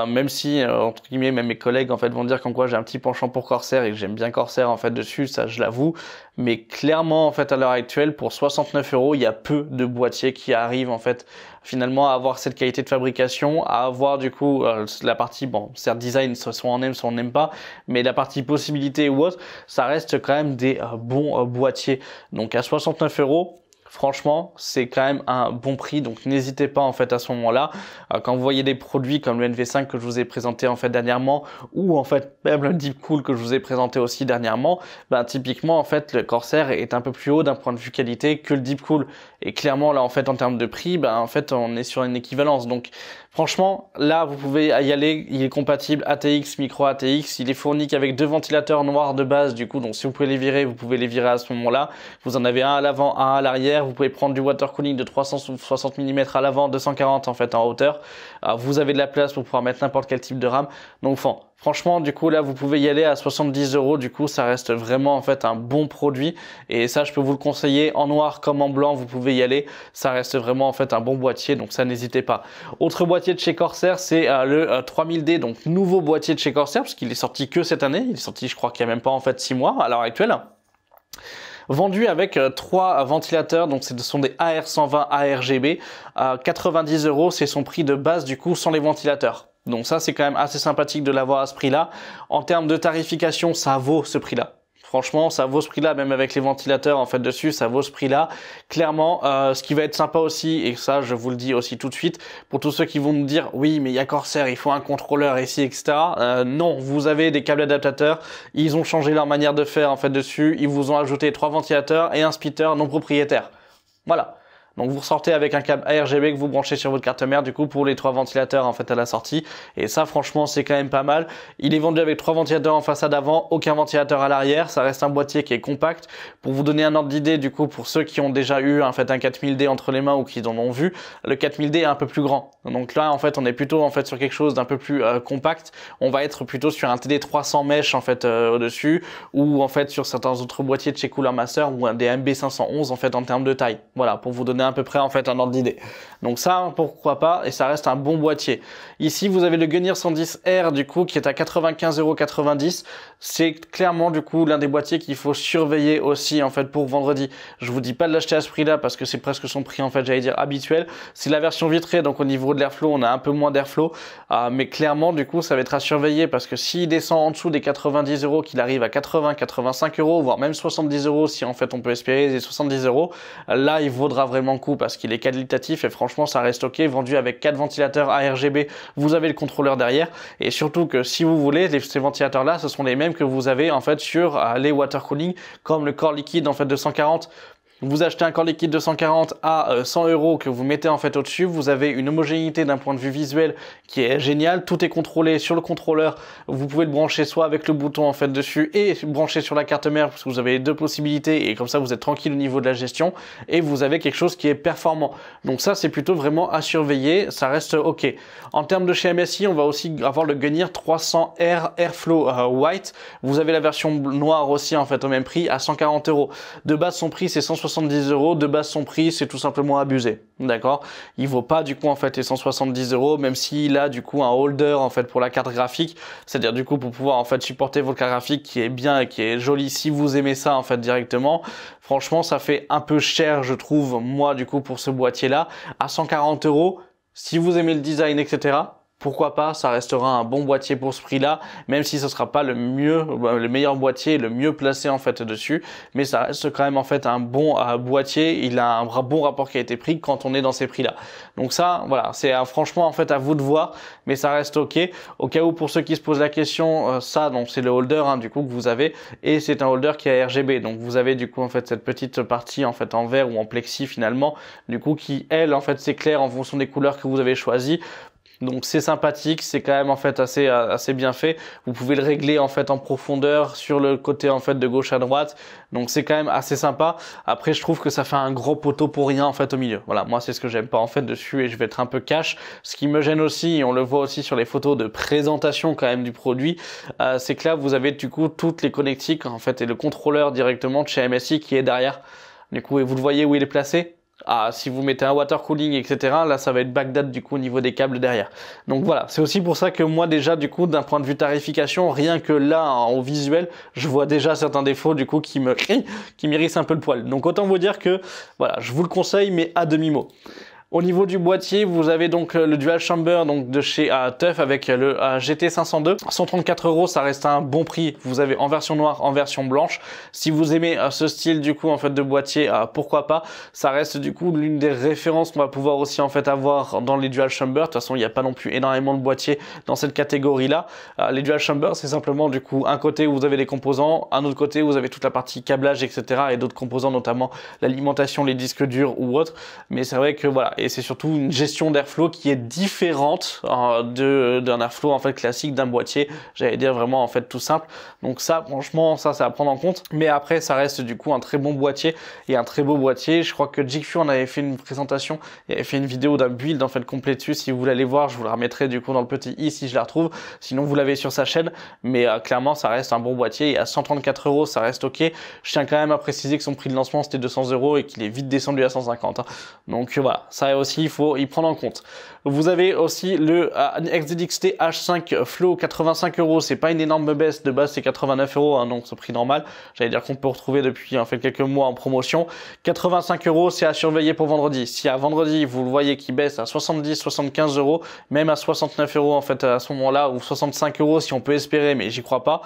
Même si entre guillemets même mes collègues en fait vont dire qu'en quoi j'ai un petit penchant pour Corsair et que j'aime bien Corsair en fait dessus, ça je l'avoue, mais clairement en fait à l'heure actuelle pour 69 €, il y a peu de boîtiers qui arrivent en fait finalement à avoir cette qualité de fabrication, à avoir du coup la partie, bon certes design soit on aime soit on n'aime pas, mais la partie possibilité ou autre, ça reste quand même des bons boîtiers. Donc à 69 €, Franchement, c'est quand même un bon prix, donc n'hésitez pas en fait à ce moment-là. Quand vous voyez des produits comme le NV5 que je vous ai présenté en fait dernièrement, ou en fait même le Deepcool que je vous ai présenté aussi dernièrement, ben, typiquement en fait le Corsair est un peu plus haut d'un point de vue qualité que le Deepcool. Et clairement là en fait en termes de prix, ben en fait on est sur une équivalence. Donc franchement, là, vous pouvez y aller. Il est compatible ATX, micro ATX. Il est fourni qu'avec 2 ventilateurs noirs de base, du coup. Donc, si vous pouvez les virer, vous pouvez les virer à ce moment-là. Vous en avez un à l'avant, un à l'arrière. Vous pouvez prendre du water cooling de 360 mm à l'avant, 240 en fait en hauteur. Vous avez de la place pour pouvoir mettre n'importe quel type de RAM. Donc, franchement, du coup, là, vous pouvez y aller à 70 €. Du coup, ça reste vraiment, en fait, un bon produit. Et ça, je peux vous le conseiller en noir comme en blanc. Vous pouvez y aller. Ça reste vraiment, en fait, un bon boîtier. Donc, ça, n'hésitez pas. Autre boîtier de chez Corsair, c'est le 3000D. Donc, nouveau boîtier de chez Corsair, parce qu'il est sorti que cette année. Il est sorti, je crois qu'il n'y a même pas, en fait, 6 mois à l'heure actuelle. Vendu avec 3 ventilateurs, donc ce sont des AR120 ARGB. 90 €, c'est son prix de base, du coup, sans les ventilateurs. Donc ça, c'est quand même assez sympathique de l'avoir à ce prix-là. En termes de tarification, ça vaut ce prix-là. Franchement, ça vaut ce prix-là, même avec les ventilateurs en fait dessus, ça vaut ce prix-là. Clairement, ce qui va être sympa aussi, et ça je vous le dis aussi tout de suite, pour tous ceux qui vont me dire, oui mais il y a Corsair, il faut un contrôleur ici, etc. Non, vous avez des câbles adaptateurs, ils ont changé leur manière de faire en fait dessus, ils vous ont ajouté 3 ventilateurs et un splitter non propriétaire. Voilà. Donc vous ressortez avec un câble ARGB que vous branchez sur votre carte mère du coup pour les 3 ventilateurs en fait à la sortie. Et ça franchement c'est quand même pas mal. Il est vendu avec 3 ventilateurs en façade avant, aucun ventilateur à l'arrière. Ça reste un boîtier qui est compact. Pour vous donner un ordre d'idée du coup pour ceux qui ont déjà eu en fait un 4000D entre les mains ou qui en ont vu, le 4000D est un peu plus grand. Donc là en fait on est plutôt en fait sur quelque chose d'un peu plus compact. On va être plutôt sur un TD300 mesh en fait au-dessus ou en fait sur certains autres boîtiers de chez Cooler Master ou un des MB511 en fait en termes de taille. Voilà pour vous donner à peu près en fait un ordre d'idée. Donc ça pourquoi pas, et ça reste un bon boîtier. Ici vous avez le Gunnir 110R du coup qui est à 95,90 €. C'est clairement du coup l'un des boîtiers qu'il faut surveiller aussi en fait pour vendredi. Je vous dis pas de l'acheter à ce prix là parce que c'est presque son prix en fait j'allais dire habituel. C'est la version vitrée donc au niveau de l'airflow on a un peu moins d'airflow, mais clairement du coup ça va être à surveiller parce que s'il descend en dessous des 90 €, qu'il arrive à 80, 85 €, voire même 70 € si en fait on peut espérer les 70 €, là il vaudra vraiment le coup parce qu'il est qualitatif et franchement ça reste ok, vendu avec 4 ventilateurs ARGB, vous avez le contrôleur derrière et surtout que si vous voulez ces ventilateurs là ce sont les mêmes que vous avez en fait sur les water cooling comme le corps liquide en fait de 140. Vous achetez un corps liquide de 140 à 100 € que vous mettez en fait au-dessus, vous avez une homogénéité d'un point de vue visuel qui est génial, tout est contrôlé sur le contrôleur, vous pouvez le brancher soit avec le bouton en fait dessus et brancher sur la carte mère parce que vous avez les deux possibilités et comme ça vous êtes tranquille au niveau de la gestion et vous avez quelque chose qui est performant. Donc ça c'est plutôt vraiment à surveiller, ça reste ok. En termes de chez MSI, on va aussi avoir le Gunnir 300R Airflow White, vous avez la version noire aussi en fait au même prix à 140 €. De base son prix c'est 170 €, de base son prix c'est tout simplement abusé, d'accord. Il vaut pas du coup en fait les 170 €, même s'il a du coup un holder en fait pour la carte graphique, c'est-à-dire du coup pour pouvoir en fait supporter votre carte graphique qui est bien et qui est jolie si vous aimez ça en fait directement. Franchement ça fait un peu cher je trouve moi du coup pour ce boîtier là à 140 €. Si vous aimez le design etc. pourquoi pas, ça restera un bon boîtier pour ce prix-là, même si ce sera pas le meilleur boîtier, le mieux placé en fait dessus, mais ça reste quand même en fait un bon boîtier, il a un bon rapport qualité-prix quand on est dans ces prix-là. Donc ça, voilà, c'est franchement en fait à vous de voir, mais ça reste ok. Au cas où pour ceux qui se posent la question, ça donc c'est le holder du coup que vous avez, et c'est un holder qui est RGB, donc vous avez du coup en fait cette petite partie en fait en verre ou en plexi finalement, du coup qui elle en fait s'éclaire en fonction des couleurs que vous avez choisies. Donc c'est sympathique, c'est quand même en fait assez bien fait. Vous pouvez le régler en fait en profondeur sur le côté en fait de gauche à droite. Donc c'est quand même assez sympa. Après je trouve que ça fait un gros poteau pour rien en fait au milieu. Voilà, moi c'est ce que j'aime pas en fait dessus et je vais être un peu cash. Ce qui me gêne aussi, et on le voit aussi sur les photos de présentation quand même du produit, c'est que là vous avez du coup toutes les connectiques en fait et le contrôleur directement de chez MSI qui est derrière. Du coup et vous le voyez où il est placé. Si vous mettez un water cooling etc, là ça va être Bagdad du coup au niveau des câbles derrière. Donc voilà, c'est aussi pour ça que moi déjà du coup d'un point de vue tarification, rien que là au visuel, je vois déjà certains défauts du coup qui m'hérissent un peu le poil. Donc autant vous dire que voilà, je vous le conseille mais à demi-mot. Au niveau du boîtier, vous avez donc le Dual Chamber donc de chez TUF avec le GT502. 134 €, ça reste un bon prix. Vous avez en version noire, en version blanche. Si vous aimez ce style du coup en fait de boîtier, pourquoi pas. Ça reste du coup l'une des références qu'on va pouvoir aussi en fait avoir dans les Dual Chamber. De toute façon, il n'y a pas non plus énormément de boîtiers dans cette catégorie-là. Les Dual Chamber, c'est simplement du coup un côté où vous avez les composants, un autre côté où vous avez toute la partie câblage, etc. et d'autres composants, notamment l'alimentation, les disques durs ou autres. Mais c'est vrai que voilà. Et c'est surtout une gestion d'airflow qui est différente d'un airflow en fait classique d'un boîtier. J'allais dire vraiment en fait tout simple. Donc ça, franchement, ça c'est à prendre en compte. Mais après, ça reste du coup un très bon boîtier et un très beau boîtier. Je crois que Jigfu en avait fait une présentation, il avait fait une vidéo d'un build en fait complet dessus. Si vous voulez aller voir, je vous la remettrai du coup dans le petit i si je la retrouve. Sinon, vous l'avez sur sa chaîne. Mais clairement, ça reste un bon boîtier et à 134 €, ça reste ok. Je tiens quand même à préciser que son prix de lancement c'était 200 € et qu'il est vite descendu à 150. Hein. Donc voilà, ça aussi, il faut y prendre en compte. Vous avez aussi le XDXT H5 Flow 85 €. C'est pas une énorme baisse, de base c'est 89 €, hein, donc ce prix normal. J'allais dire qu'on peut retrouver depuis en fait quelques mois en promotion. 85 €, c'est à surveiller pour vendredi. Si à vendredi vous le voyez qui baisse à 70-75 €, même à 69 € en fait à ce moment-là, ou 65 € si on peut espérer, mais j'y crois pas.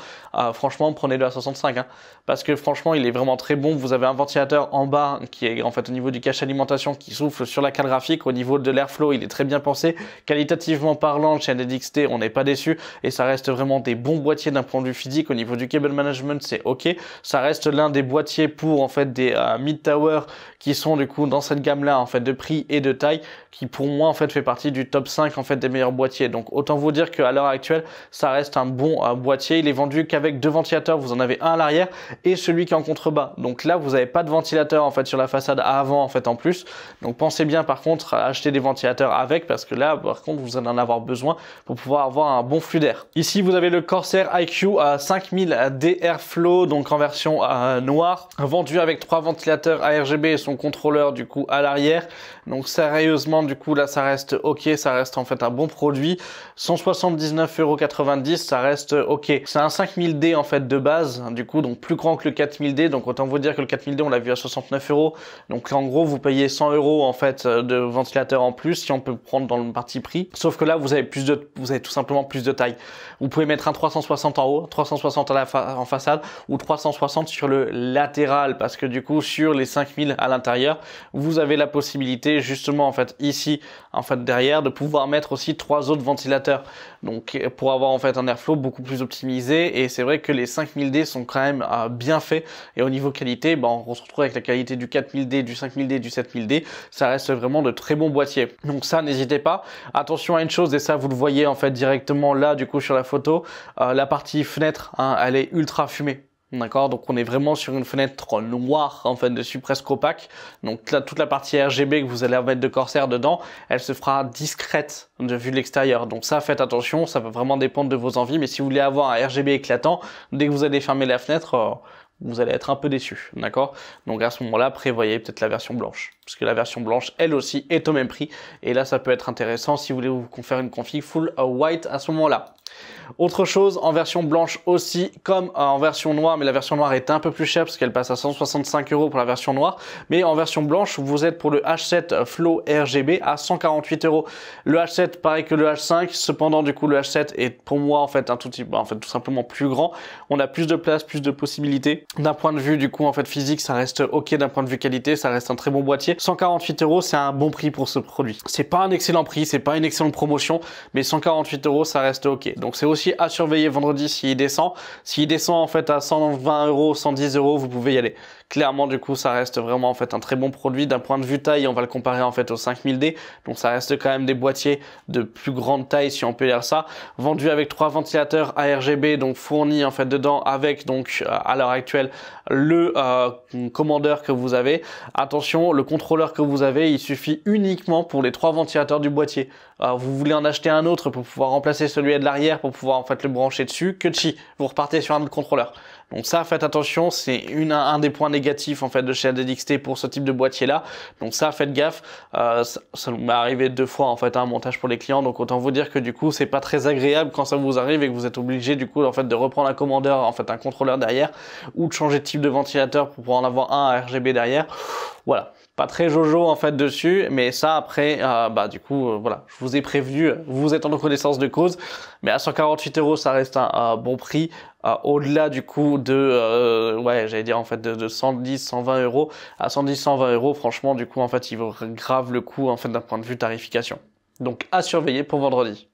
Franchement, prenez-le à 65, hein, parce que franchement il est vraiment très bon. Vous avez un ventilateur en bas qui est en fait au niveau du cache alimentation qui souffle sur la carte graphique. Au niveau de l'airflow, il est très bien pensé. Qualitativement parlant, chez NDXT, on n'est pas déçu et ça reste vraiment des bons boîtiers d'un point de vue physique. Au niveau du cable management, c'est ok. Ça reste l'un des boîtiers pour en fait des mid-tower qui sont du coup dans cette gamme-là en fait de prix et de taille, qui pour moi en fait fait partie du top 5 en fait des meilleurs boîtiers. Donc autant vous dire qu'à l'heure actuelle, ça reste un bon boîtier. Il est vendu qu'avec deux ventilateurs. Vous en avez un à l'arrière et celui qui est en contrebas. Donc là, vous n'avez pas de ventilateur en fait sur la façade avant en fait en plus. Donc pensez bien par contre à acheter des ventilateurs avec, parce que là par contre vous allez en avoir besoin pour pouvoir avoir un bon flux d'air. Ici vous avez le Corsair IQ à 5000 d'Airflow, donc en version noire, vendu avec 3 ventilateurs ARGB et son contrôleur du coup à l'arrière. Donc sérieusement du coup là ça reste ok, ça reste en fait un bon produit. 179,90 €, ça reste ok. C'est un 5000D en fait de base, du coup donc plus grand que le 4000D, donc autant vous dire que le 4000D on l'a vu à 69 €. Donc en gros vous payez 100 € en fait de ventilateur en plus, si on peut prendre dans le parti prix. Sauf que là vous avez tout simplement plus de taille. Vous pouvez mettre un 360 en haut, 360 en façade ou 360 sur le latéral, parce que du coup sur les 5000 à l'intérieur, vous avez la possibilité justement en fait ici en fait derrière de pouvoir mettre aussi 3 autres ventilateurs. Donc pour avoir en fait un airflow beaucoup plus optimisé, et c'est vrai que les 5000D sont quand même bien faits, et au niveau qualité, on se retrouve avec la qualité du 4000D, du 5000D, du 7000D. Ça reste vraiment de très bons boîtiers. Donc ça, n'hésitez pas. Attention à une chose, et ça vous le voyez en fait directement là du coup sur la photo, la partie fenêtre, hein, elle est ultra fumée. D'accord, donc on est vraiment sur une fenêtre noire en fait dessus, presque opaque. Donc là, toute la partie RGB que vous allez mettre de Corsair dedans, elle se fera discrète de vue de l'extérieur. Donc ça, faites attention, ça va vraiment dépendre de vos envies. Mais si vous voulez avoir un RGB éclatant, dès que vous allez fermer la fenêtre, vous allez être un peu déçu, d'accord? Donc à ce moment-là, prévoyez peut-être la version blanche, parce que la version blanche, elle aussi, est au même prix. Et là, ça peut être intéressant si vous voulez vous faire une config full white à ce moment-là. Autre chose, en version blanche aussi, comme en version noire, mais la version noire est un peu plus chère parce qu'elle passe à 165 € pour la version noire. Mais en version blanche, vous êtes pour le H7 Flow RGB à 148 €. Le H7, pareil que le H5, cependant du coup le H7 est pour moi en fait un tout petit peu, en fait tout simplement plus grand. On a plus de place, plus de possibilités. D'un point de vue du coup en fait physique, ça reste ok. D'un point de vue qualité, ça reste un très bon boîtier. 148 €, c'est un bon prix pour ce produit. C'est pas un excellent prix, c'est pas une excellente promotion, mais 148 €, ça reste ok. Donc c'est aussi à surveiller vendredi s'il descend. S'il descend en fait à 120 €, 110 €, vous pouvez y aller. Clairement, du coup, ça reste vraiment en fait un très bon produit. D'un point de vue taille, on va le comparer en fait au 5000D. Donc ça reste quand même des boîtiers de plus grande taille, si on peut dire ça. Vendu avec 3 ventilateurs ARGB, donc fournis en fait dedans avec donc à l'heure actuelle le commandeur que vous avez. Attention, le contrôleur que vous avez, il suffit uniquement pour les 3 ventilateurs du boîtier. Vous voulez en acheter un autre pour pouvoir remplacer celui de l'arrière, pour pouvoir en fait le brancher dessus, que chi, vous repartez sur un autre contrôleur. Donc ça, faites attention, c'est un des points négatif en fait de chez NZXT pour ce type de boîtier là. Donc ça, faites gaffe. Ça m'est arrivé 2 fois en fait un montage pour les clients. Donc autant vous dire que du coup c'est pas très agréable quand ça vous arrive et que vous êtes obligé du coup en fait de reprendre un commandeur, en fait un contrôleur derrière, ou de changer de type de ventilateur pour pouvoir en avoir un à RGB derrière. Voilà. Pas très jojo en fait dessus, mais ça après, du coup, voilà, je vous ai prévenu, vous êtes en connaissance de cause, mais à 148 €, ça reste un bon prix. Au-delà du coup de, j'allais dire en fait de 110, 120 €, à 110, 120 €, franchement, du coup, en fait, il vaut grave le coup en fait d'un point de vue tarification. Donc à surveiller pour vendredi.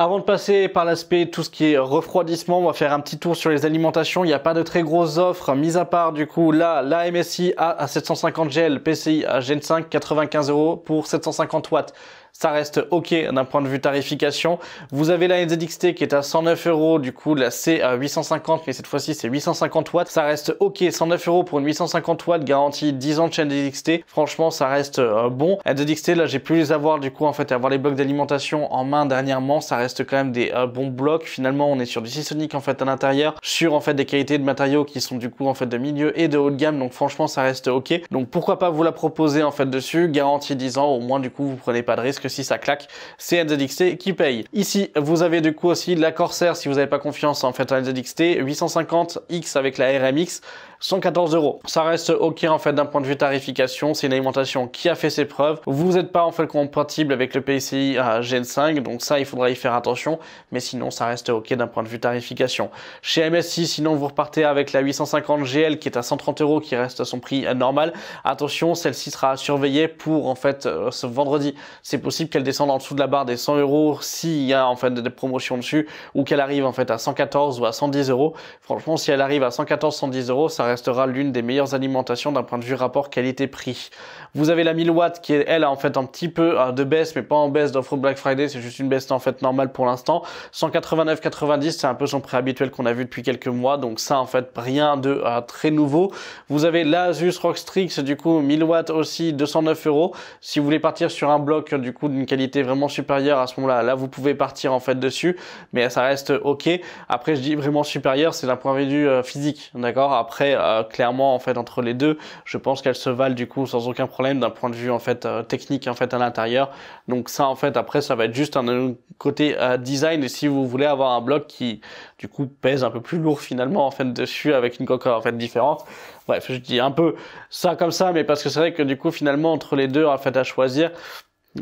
Avant de passer par l'aspect tout ce qui est refroidissement, on va faire un petit tour sur les alimentations. Il n'y a pas de très grosses offres, mis à part du coup là, la MSI à 750 GL, PCI à Gen 5, 95 € pour 750 watts. Ça reste ok d'un point de vue tarification. Vous avez la NZXT qui est à 109 €, du coup la C à 850, mais cette fois-ci c'est 850 watts. Ça reste ok, 109 € pour une 850 watts, garantie 10 ans de chez NZXT. Franchement, ça reste bon. NZXT, là j'ai pu les avoir du coup en fait, avoir les blocs d'alimentation en main dernièrement. Ça reste quand même des bons blocs. Finalement, on est sur du Seasonic en fait à l'intérieur, sur en fait des qualités de matériaux qui sont du coup en fait de milieu et de haut de gamme. Donc franchement, ça reste ok. Donc pourquoi pas vous la proposer en fait dessus, garantie 10 ans, au moins du coup vous prenez pas de risque si ça claque, c'est NZXT qui paye. Ici, vous avez du coup aussi la Corsair si vous n'avez pas confiance en fait en NZXT, 850X avec la RMX, 114 €. Ça reste ok en fait d'un point de vue tarification, c'est une alimentation qui a fait ses preuves. Vous n'êtes pas en fait compatible avec le PCI à Gen 5, donc ça il faudra y faire attention, mais sinon ça reste ok d'un point de vue tarification. Chez MSI, sinon vous repartez avec la 850 GL qui est à 130 € qui reste à son prix normal. Attention, celle-ci sera à surveiller pour en fait ce vendredi. C'est possible qu'elle descende en dessous de la barre des 100 € s'il y a en fait des promotions dessus, ou qu'elle arrive en fait à 114 ou à 110 €. Franchement, si elle arrive à 114, 110 €, ça restera l'une des meilleures alimentations d'un point de vue rapport qualité-prix. Vous avez la 1000 watts qui est elle en fait un petit peu de baisse, mais pas en baisse d'offre Black Friday, c'est juste une baisse en fait normale pour l'instant. 189,90, c'est un peu son prix habituel qu'on a vu depuis quelques mois, donc ça en fait rien de très nouveau. Vous avez la Asus ROG Strix du coup 1000 watts aussi, 209 €. Si vous voulez partir sur un bloc du coup d'une qualité vraiment supérieure, à ce moment-là, là vous pouvez partir en fait dessus, mais ça reste ok. Après je dis vraiment supérieur, c'est d'un point de vue physique, d'accord. Après clairement en fait entre les deux, je pense qu'elles se valent du coup sans aucun problème d'un point de vue en fait technique en fait à l'intérieur. Donc ça en fait après ça va être juste un côté design, et si vous voulez avoir un bloc qui du coup pèse un peu plus lourd finalement en fait dessus avec une coque en fait différente. Bref, je dis un peu ça comme ça, mais parce que c'est vrai que du coup finalement entre les deux en fait à choisir.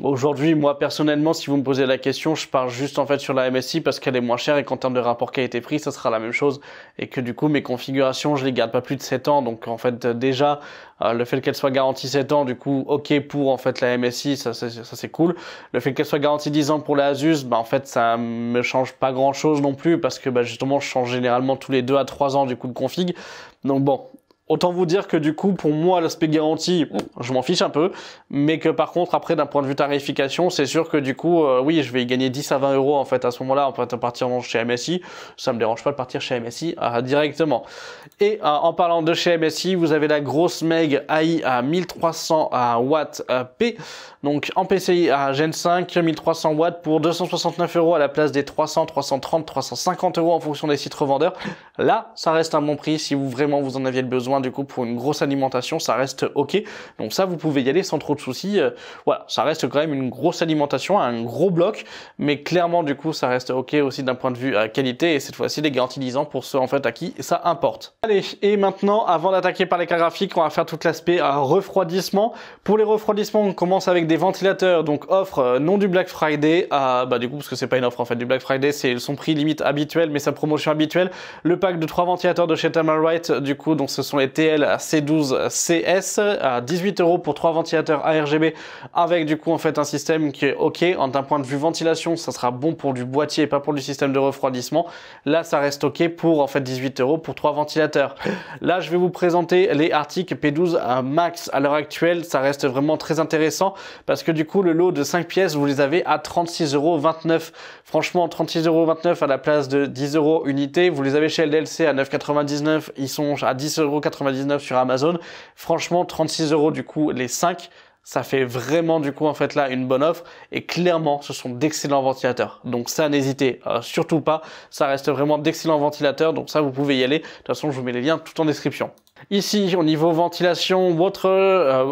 Aujourd'hui, moi personnellement, si vous me posez la question, je pars juste en fait sur la MSI parce qu'elle est moins chère et qu'en termes de rapport qualité-prix, ça sera la même chose, et que du coup mes configurations, je les garde pas plus de 7 ans. Donc en fait déjà le fait qu'elle soit garantie 7 ans, du coup ok pour en fait la MSI, ça c'est cool. Le fait qu'elle soit garantie 10 ans pour la Asus, en fait ça me change pas grand chose non plus, parce que justement je change généralement tous les 2 à 3 ans du coup de config. Donc bon, autant vous dire que du coup, pour moi, l'aspect garantie, je m'en fiche un peu, mais que par contre, après, d'un point de vue tarification, c'est sûr que du coup, oui, je vais y gagner 10 à 20 € en fait à ce moment-là, en fait, à partir chez MSI. Ça me dérange pas de partir chez MSI directement. Et en parlant de chez MSI, vous avez la grosse Meg AI à 1300 watts P, donc en PCI à Gen 5, 1300 watts pour 269 € à la place des 300, 330, 350 € en fonction des sites revendeurs. Là, ça reste un bon prix si vraiment vous en aviez le besoin. Du coup, pour une grosse alimentation, ça reste ok. Donc ça, vous pouvez y aller sans trop de soucis. Voilà, ça reste quand même une grosse alimentation, un gros bloc, mais clairement, du coup, ça reste ok aussi d'un point de vue qualité. Et cette fois-ci, les garanties 10 ans pour ceux en fait à qui ça importe. Allez, et maintenant, avant d'attaquer par les cartes graphiques, on va faire tout l'aspect refroidissement. Pour les refroidissements, on commence avec des ventilateurs. Donc offre non du Black Friday. Du coup, parce que c'est pas une offre en fait du Black Friday, c'est son prix limite habituel, mais sa promotion habituelle. Le pack de 3 ventilateurs de chez Thermalright, du coup, donc ce sont les TL C12 CS à 18 € pour 3 ventilateurs ARGB, avec du coup en fait un système qui est ok. D'un point de vue ventilation, ça sera bon pour du boîtier et pas pour du système de refroidissement. Là, ça reste ok pour en fait 18 € pour 3 ventilateurs. Là, je vais vous présenter les Arctic P12 Max. À l'heure actuelle, ça reste vraiment très intéressant parce que du coup, le lot de 5 pièces, vous les avez à 36,29 €. Franchement, 36,29 € à la place de 10 € unité. Vous les avez chez LDLC à 9,99 €. Ils sont à 10,99 € sur Amazon. Franchement, 36 € du coup les 5. Ça fait vraiment du coup en fait là une bonne offre, et clairement ce sont d'excellents ventilateurs. Donc ça, n'hésitez surtout pas, ça reste vraiment d'excellents ventilateurs, donc ça vous pouvez y aller. De toute façon, je vous mets les liens tout en description. Ici, au niveau ventilation, votre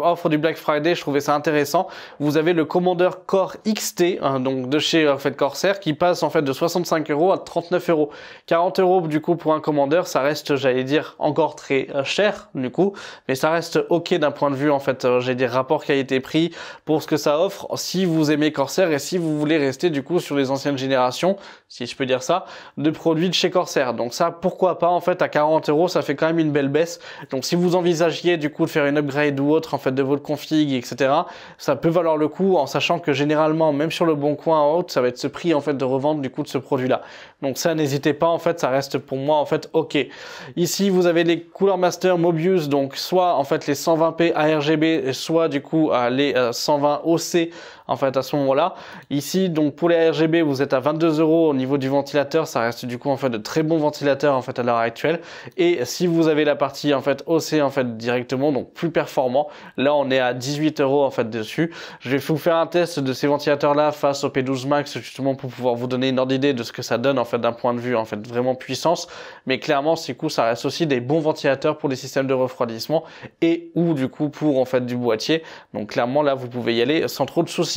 offre du Black Friday, je trouvais ça intéressant. Vous avez le Commander Core XT, hein, donc de chez en fait Corsair, qui passe en fait de 65 € à 39 €. 40 € du coup pour un Commander, ça reste, j'allais dire, encore très cher du coup, mais ça reste ok d'un point de vue en fait, j'ai des rapports qualité-prix pour ce que ça offre. Si vous aimez Corsair et si vous voulez rester du coup sur les anciennes générations, si je peux dire ça, de produits de chez Corsair. Donc ça, pourquoi pas en fait à 40 €, ça fait quand même une belle baisse. Donc si vous envisagiez du coup de faire une upgrade ou autre en fait de votre config, etc., ça peut valoir le coup en sachant que généralement, même sur le bon coin en haut, ça va être ce prix en fait de revente du coup de ce produit-là. Donc ça, n'hésitez pas, en fait, ça reste pour moi en fait ok. Ici, vous avez les Cooler Master Mobius, donc soit en fait les 120p ARGB, soit du coup les 120 OC en fait à ce moment-là. Ici, donc pour les ARGB, vous êtes à 22 € au niveau du ventilateur, ça reste du coup en fait de très bons ventilateurs en fait à l'heure actuelle. Et si vous avez la partie en fait OC en fait directement, donc plus performant, là on est à 18 € en fait dessus. Je vais vous faire un test de ces ventilateurs là face au P12 Max justement pour pouvoir vous donner une ordre d'idée de ce que ça donne en fait d'un point de vue en fait vraiment puissance. Mais clairement, du coup, ça reste aussi des bons ventilateurs pour les systèmes de refroidissement et ou du coup pour en fait du boîtier. Donc clairement là, vous pouvez y aller sans trop de soucis.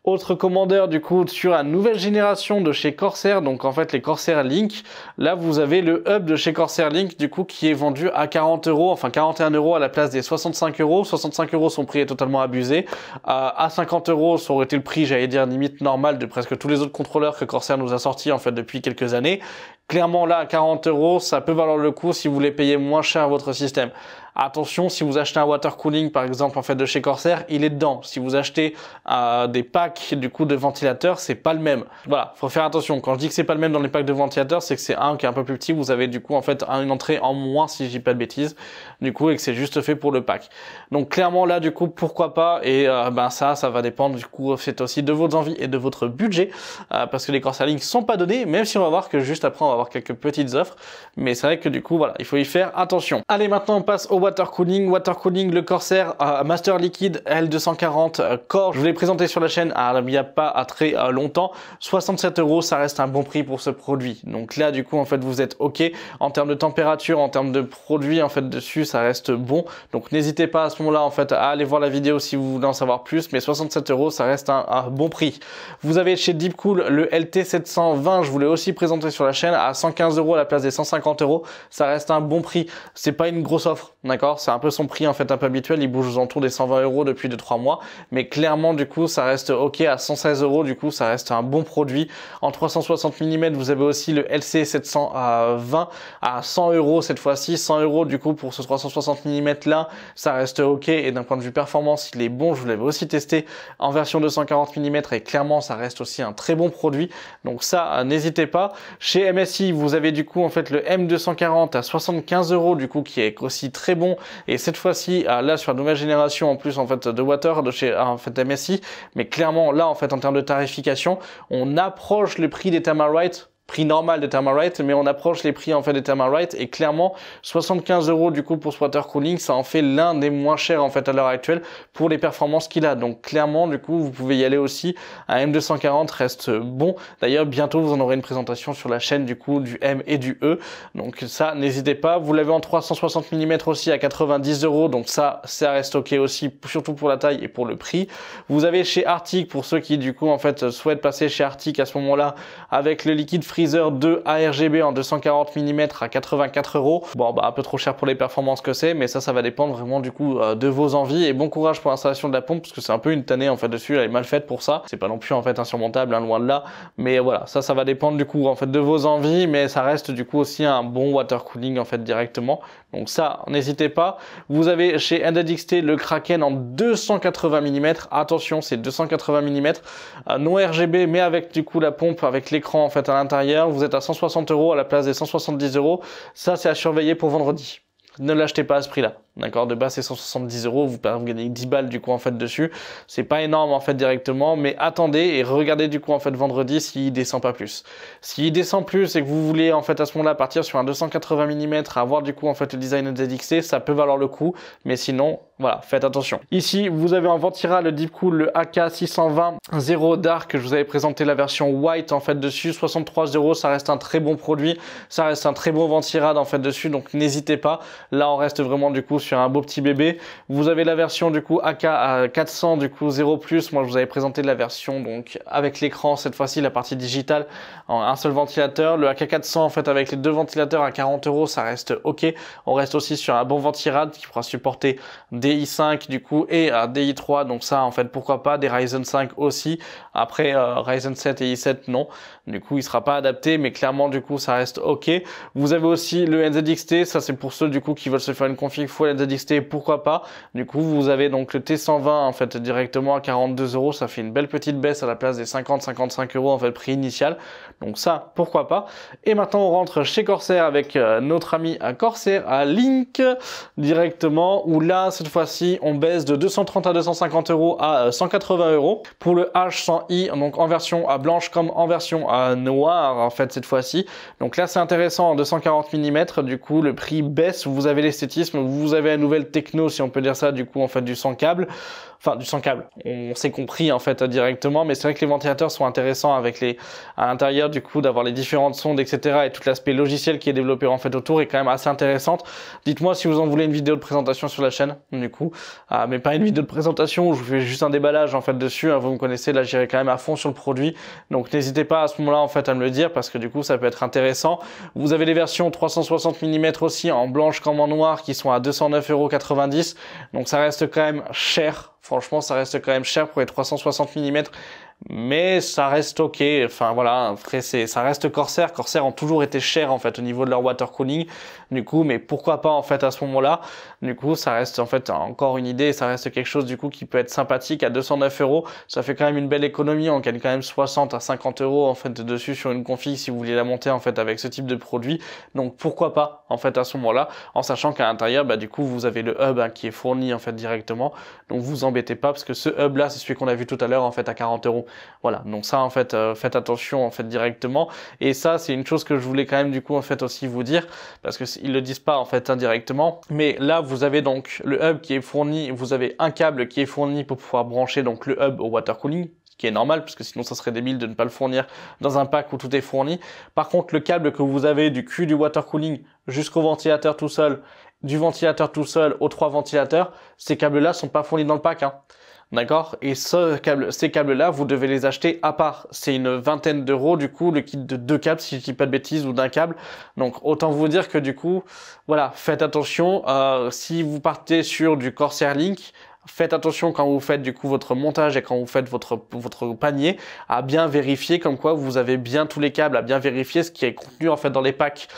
Autre commandeur du coup sur la nouvelle génération de chez Corsair, donc en fait les Corsair Link. Là vous avez le hub de chez Corsair Link du coup qui est vendu à 40 €, enfin 41 € à la place des 65 €. 65 € son prix est totalement abusé. À 50 € ça aurait été le prix, j'allais dire limite normal de presque tous les autres contrôleurs que Corsair nous a sortis en fait depuis quelques années. Clairement là à 40 €, ça peut valoir le coup si vous voulez payer moins cher votre système. Attention, si vous achetez un water cooling par exemple en fait de chez Corsair, il est dedans. Si vous achetez des packs du coup de ventilateurs, c'est pas le même. Voilà, faut faire attention. Quand je dis que c'est pas le même dans les packs de ventilateurs, c'est que c'est un qui est un peu plus petit. Vous avez du coup en fait une entrée en moins si je dis pas de bêtises, du coup et que c'est juste fait pour le pack. Donc clairement là du coup pourquoi pas et ça va dépendre du coup c'est aussi de vos envies et de votre budget parce que les Corsair Link sont pas donnés, même si on va voir que juste après on va avoir quelques petites offres. Mais c'est vrai que du coup voilà, il faut y faire attention. Allez, maintenant on passe au water cooling. Water cooling, le Corsair Master Liquid L240 Core. Je vous l'ai présenté sur la chaîne il n'y a pas très longtemps. 67 €, ça reste un bon prix pour ce produit. Donc là, du coup, en fait, vous êtes OK. En termes de température, en termes de produit, en fait, dessus, ça reste bon. Donc n'hésitez pas à ce moment-là, en fait, à aller voir la vidéo si vous voulez en savoir plus. Mais 67 €, ça reste un bon prix. Vous avez chez Deepcool le LT720. Je vous l'ai aussi présenté sur la chaîne à 115 € à la place des 150 €. Ça reste un bon prix. C'est pas une grosse offre, d'accord? C'est un peu son prix en fait un peu habituel, il bouge aux alentours des 120 € depuis 2-3 mois, mais clairement du coup ça reste ok à 116 €, du coup ça reste un bon produit. En 360 mm vous avez aussi le LC720 à 100 € cette fois-ci, 100 € du coup pour ce 360 mm là, ça reste ok et d'un point de vue performance il est bon, je l'avais aussi testé en version 240 mm et clairement ça reste aussi un très bon produit, donc ça n'hésitez pas. Chez MSI vous avez du coup en fait le M240 à 75 € du coup qui est aussi très bon et cette fois-ci là sur la nouvelle génération en plus en fait de water de chez en fait MSI, mais clairement là en fait en termes de tarification on approche le prix des Thermalright, prix normal de Thermalright, mais on approche les prix en fait des Thermalright et clairement 75 € du coup pour ce water cooling, ça en fait l'un des moins chers en fait à l'heure actuelle pour les performances qu'il a. Donc clairement du coup vous pouvez y aller aussi. Un M240 reste bon. D'ailleurs bientôt vous en aurez une présentation sur la chaîne du coup du M et du E. Donc ça n'hésitez pas. Vous l'avez en 360 mm aussi à 90 €. Donc ça reste ok aussi, surtout pour la taille et pour le prix. Vous avez chez Arctic pour ceux qui du coup en fait souhaitent passer chez Arctic à ce moment-là avec le liquide Freezer 2 ARGB en 240 mm à 84 €. Bon un peu trop cher pour les performances que c'est, mais ça va dépendre vraiment du coup de vos envies et bon courage pour l'installation de la pompe parce que c'est un peu une tannée en fait dessus, elle est mal faite pour ça. C'est pas non plus en fait insurmontable, loin de là, mais voilà, ça va dépendre du coup en fait de vos envies, mais ça reste du coup aussi un bon water cooling en fait directement. Donc ça, n'hésitez pas. Vous avez chez NZXT le Kraken en 280 mm. Attention, c'est 280 mm, non RGB, mais avec du coup la pompe, avec l'écran en fait à l'intérieur. Vous êtes à 160 € à la place des 170 €. Ça, c'est à surveiller pour vendredi. Ne l'achetez pas à ce prix-là. D'accord, de base c'est 170 €, vous gagnez 10 balles du coup en fait dessus. C'est pas énorme en fait directement, mais attendez et regardez du coup en fait vendredi s'il descend pas plus. S'il descend plus et que vous voulez en fait à ce moment-là partir sur un 280 mm, avoir du coup en fait le design ZXT, ça peut valoir le coup, mais sinon voilà, faites attention. Ici, vous avez en Ventira le Deepcool, le AK620 Zero Dark, je vous avais présenté la version white en fait dessus, 63 €, ça reste un très bon produit, ça reste un très bon Ventirad en fait dessus, donc n'hésitez pas. Là, on reste vraiment du coup sur un beau petit bébé. Vous avez la version du coup AK à 400 du coup 0+, moi je vous avais présenté la version donc avec l'écran, cette fois-ci la partie digitale, en un seul ventilateur. Le AK 400 en fait avec les deux ventilateurs à 40 €, ça reste ok. On reste aussi sur un bon Ventirad qui pourra supporter des i5 du coup et des i3, donc ça en fait pourquoi pas, des Ryzen 5 aussi. Après Ryzen 7 et i7 non, du coup il sera pas adapté, mais clairement du coup ça reste ok. Vous avez aussi le NZXT, ça c'est pour ceux du coup qui veulent se faire une config full NZXT, pourquoi pas. Du coup vous avez donc le T120 en fait directement à 42 €, ça fait une belle petite baisse à la place des 50-55 € en fait prix initial, donc ça pourquoi pas. Et maintenant on rentre chez Corsair avec notre ami à Corsair à Link directement, où là cette fois-ci on baisse de 230 à 250 € à 180 € pour le H100i, donc en version à blanche comme en version à noire en fait cette fois-ci. Donc là c'est intéressant en 240 mm, du coup le prix baisse, vous avez l'esthétisme, vous avez la nouvelle techno si on peut dire ça, du coup en fait du sans câble. Enfin, du sans câble, on s'est compris en fait directement, mais c'est vrai que les ventilateurs sont intéressants avec les à l'intérieur du coup d'avoir les différentes sondes etc, et tout l'aspect logiciel qui est développé en fait autour est quand même assez intéressante. Dites-moi si vous en voulez une vidéo de présentation sur la chaîne du coup, mais pas une vidéo de présentation où je vous fais juste un déballage en fait dessus, hein, vous me connaissez, là j'irai quand même à fond sur le produit, donc n'hésitez pas à ce moment-là en fait à me le dire parce que du coup ça peut être intéressant. Vous avez les versions 360 mm aussi en blanche comme en noir qui sont à 209,90 €, donc ça reste quand même cher. Franchement, ça reste quand même cher pour les 360 mm, mais ça reste ok. Enfin voilà, après ça reste Corsair. Corsair ont toujours été chers en fait au niveau de leur water cooling. Du coup, mais pourquoi pas en fait à ce moment-là. Du coup, ça reste en fait encore une idée. Ça reste quelque chose du coup qui peut être sympathique à 209 €. Ça fait quand même une belle économie. On gagne quand même 60 à 50 € en fait dessus sur une config si vous voulez la monter en fait avec ce type de produit. Donc pourquoi pas en fait à ce moment-là, en sachant qu'à l'intérieur, bah du coup vous avez le hub hein, qui est fourni en fait directement. Donc vous embêtez pas parce que ce hub là, c'est celui qu'on a vu tout à l'heure en fait à 40 €. Voilà, donc ça en fait faites attention en fait directement, et ça c'est une chose que je voulais quand même du coup en fait aussi vous dire parce que ils le disent pas en fait indirectement, mais là vous avez donc le hub qui est fourni, vous avez un câble qui est fourni pour pouvoir brancher donc le hub au water cooling, ce qui est normal parce que sinon ça serait débile de ne pas le fournir dans un pack où tout est fourni. Par contre le câble que vous avez du cul du water cooling jusqu'au ventilateur tout seul, du ventilateur tout seul aux 3 ventilateurs, ces câbles là sont pas fournis dans le pack hein. D'accord, et ces câbles-là, vous devez les acheter à part. C'est une vingtaine d'euros, du coup, le kit de 2 câbles, si je dis pas de bêtises, ou d'un câble. Donc, autant vous dire que du coup, voilà, faites attention. Si vous partez sur du Corsair Link, faites attention quand vous faites du coup votre montage et quand vous faites votre panier à bien vérifier comme quoi vous avez bien tous les câbles, à bien vérifier ce qui est contenu en fait dans les packs.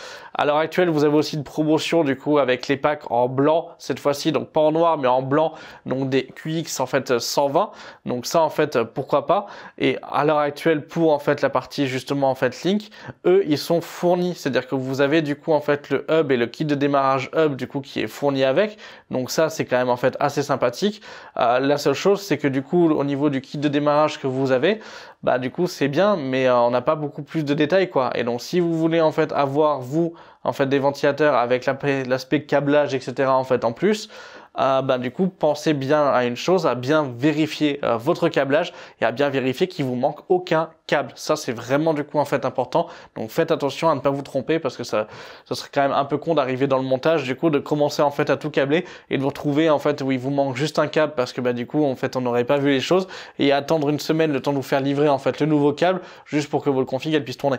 À l'heure actuelle, vous avez aussi une promotion du coup avec les packs en blanc cette fois-ci, donc pas en noir mais en blanc, donc des QX en fait 120. Donc ça en fait pourquoi pas. Et à l'heure actuelle pour en fait la partie justement en fait Link, eux ils sont fournis, c'est-à-dire que vous avez du coup en fait le hub et le kit de démarrage hub du coup qui est fourni avec. Donc ça c'est quand même en fait assez sympathique. La seule chose c'est que du coup au niveau du kit de démarrage que vous avez, bah du coup c'est bien mais on n'a pas beaucoup plus de détails quoi. Et donc si vous voulez en fait avoir vous en fait des ventilateurs avec l'aspect câblage etc en fait en plus, bah du coup pensez bien à une chose, à bien vérifier votre câblage et à bien vérifier qu'il vous manque aucun câble. Ça c'est vraiment du coup en fait important. Donc faites attention à ne pas vous tromper parce que ça serait quand même un peu con d'arriver dans le montage du coup de commencer en fait à tout câbler et de vous retrouver en fait où il vous manque juste un câble parce que bah du coup en fait on n'aurait pas vu les choses et attendre une semaine le temps de vous faire livrer en fait le nouveau câble juste pour que votre config elle puisse tourner.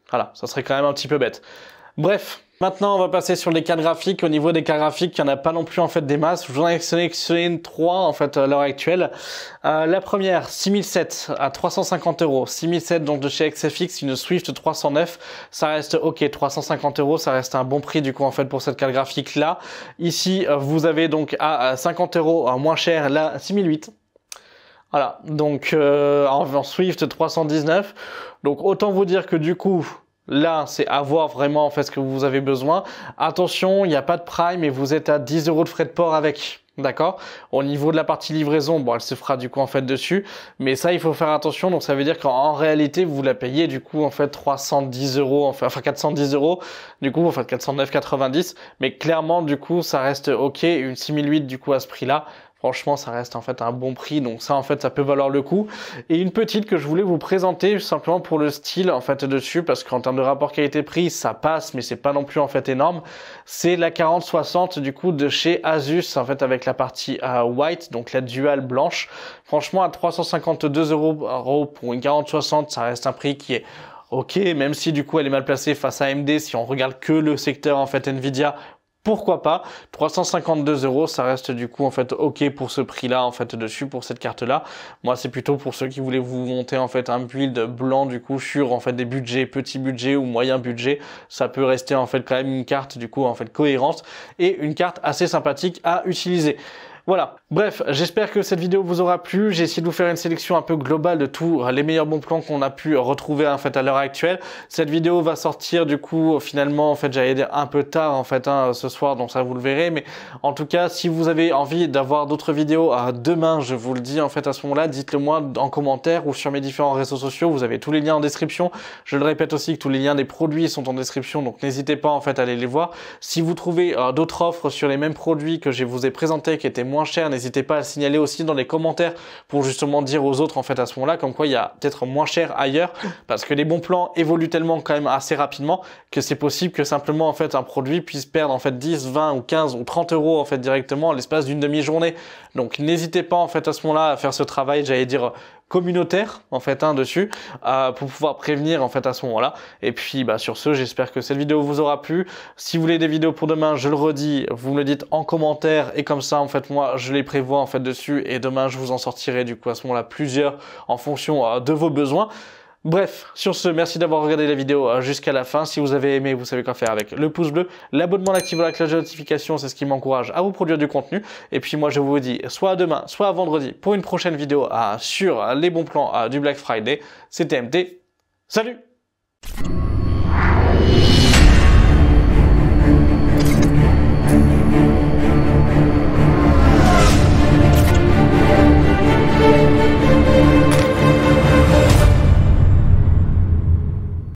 Voilà, ça serait quand même un petit peu bête. Bref, maintenant on va passer sur les cartes graphiques. Au niveau des cartes graphiques, il n'y en a pas non plus en fait des masses. Je vous en ai sélectionné 3 en fait à l'heure actuelle. La première, 6007 à 350 €. 6007 donc de chez XFX, une Swift 309. Ça reste ok, 350 €, ça reste un bon prix du coup en fait pour cette carte graphique là. Ici, vous avez donc à 50 € moins cher la 6008. Voilà, donc en Swift 319. Donc autant vous dire que du coup, Là, c'est à voir vraiment en fait ce que vous avez besoin. Attention, il n'y a pas de Prime et vous êtes à 10 € de frais de port avec. D'accord? Au niveau de la partie livraison, bon, elle se fera du coup en fait dessus. Mais ça, il faut faire attention. Donc, ça veut dire qu'en réalité, vous la payez du coup en fait 310 €, enfin 410 €. Du coup, en fait 409,90. Mais clairement, du coup, ça reste OK. Une 6008 du coup à ce prix-là. Franchement, ça reste en fait un bon prix, donc ça en fait ça peut valoir le coup. Et une petite que je voulais vous présenter simplement pour le style en fait dessus, parce qu'en termes de rapport qualité-prix ça passe, mais c'est pas non plus en fait énorme. C'est la 4060 du coup de chez Asus en fait avec la partie white, donc la dual blanche. Franchement à 352 € pour une 4060, ça reste un prix qui est OK, même si du coup elle est mal placée face à AMD, si on regarde que le secteur en fait Nvidia. Pourquoi pas? 352 €, ça reste du coup en fait OK pour ce prix-là en fait dessus pour cette carte-là. Moi, c'est plutôt pour ceux qui voulaient vous monter en fait un build blanc du coup sur en fait des budgets petits budgets ou moyens budgets. Ça peut rester en fait quand même une carte du coup en fait cohérente et une carte assez sympathique à utiliser. Voilà. Bref, j'espère que cette vidéo vous aura plu. J'ai essayé de vous faire une sélection un peu globale de tous les meilleurs bons plans qu'on a pu retrouver en fait à l'heure actuelle. Cette vidéo va sortir du coup finalement en fait j'allais dire un peu tard en fait ce soir, donc ça vous le verrez. Mais en tout cas, si vous avez envie d'avoir d'autres vidéos demain, je vous le dis en fait à ce moment-là, dites-le moi en commentaire ou sur mes différents réseaux sociaux. Vous avez tous les liens en description. Je le répète aussi que tous les liens des produits sont en description, donc n'hésitez pas en fait à aller les voir. Si vous trouvez d'autres offres sur les mêmes produits que je vous ai présentés qui étaient moins chers, n'hésitez pas à le signaler aussi dans les commentaires pour justement dire aux autres en fait à ce moment-là comme quoi il y a peut-être moins cher ailleurs, parce que les bons plans évoluent tellement quand même assez rapidement que c'est possible que simplement en fait un produit puisse perdre en fait 10, 20 ou 15 ou 30 € en fait directement en l'espace d'une demi-journée. Donc n'hésitez pas en fait à ce moment-là à faire ce travail, j'allais dire communautaire en fait dessus pour pouvoir prévenir en fait à ce moment-là. Et puis sur ce, j'espère que cette vidéo vous aura plu. Si vous voulez des vidéos pour demain, je le redis, vous me le dites en commentaire et comme ça en fait moi je les prévois en fait dessus et demain je vous en sortirai du coup à ce moment-là plusieurs en fonction de vos besoins. Bref, sur ce, merci d'avoir regardé la vidéo jusqu'à la fin. Si vous avez aimé, vous savez quoi faire avec le pouce bleu, l'abonnement, l'activation de la cloche de notification, c'est ce qui m'encourage à vous produire du contenu. Et puis moi, je vous dis soit à demain, soit à vendredi pour une prochaine vidéo sur les bons plans du Black Friday. C'était MT. Salut!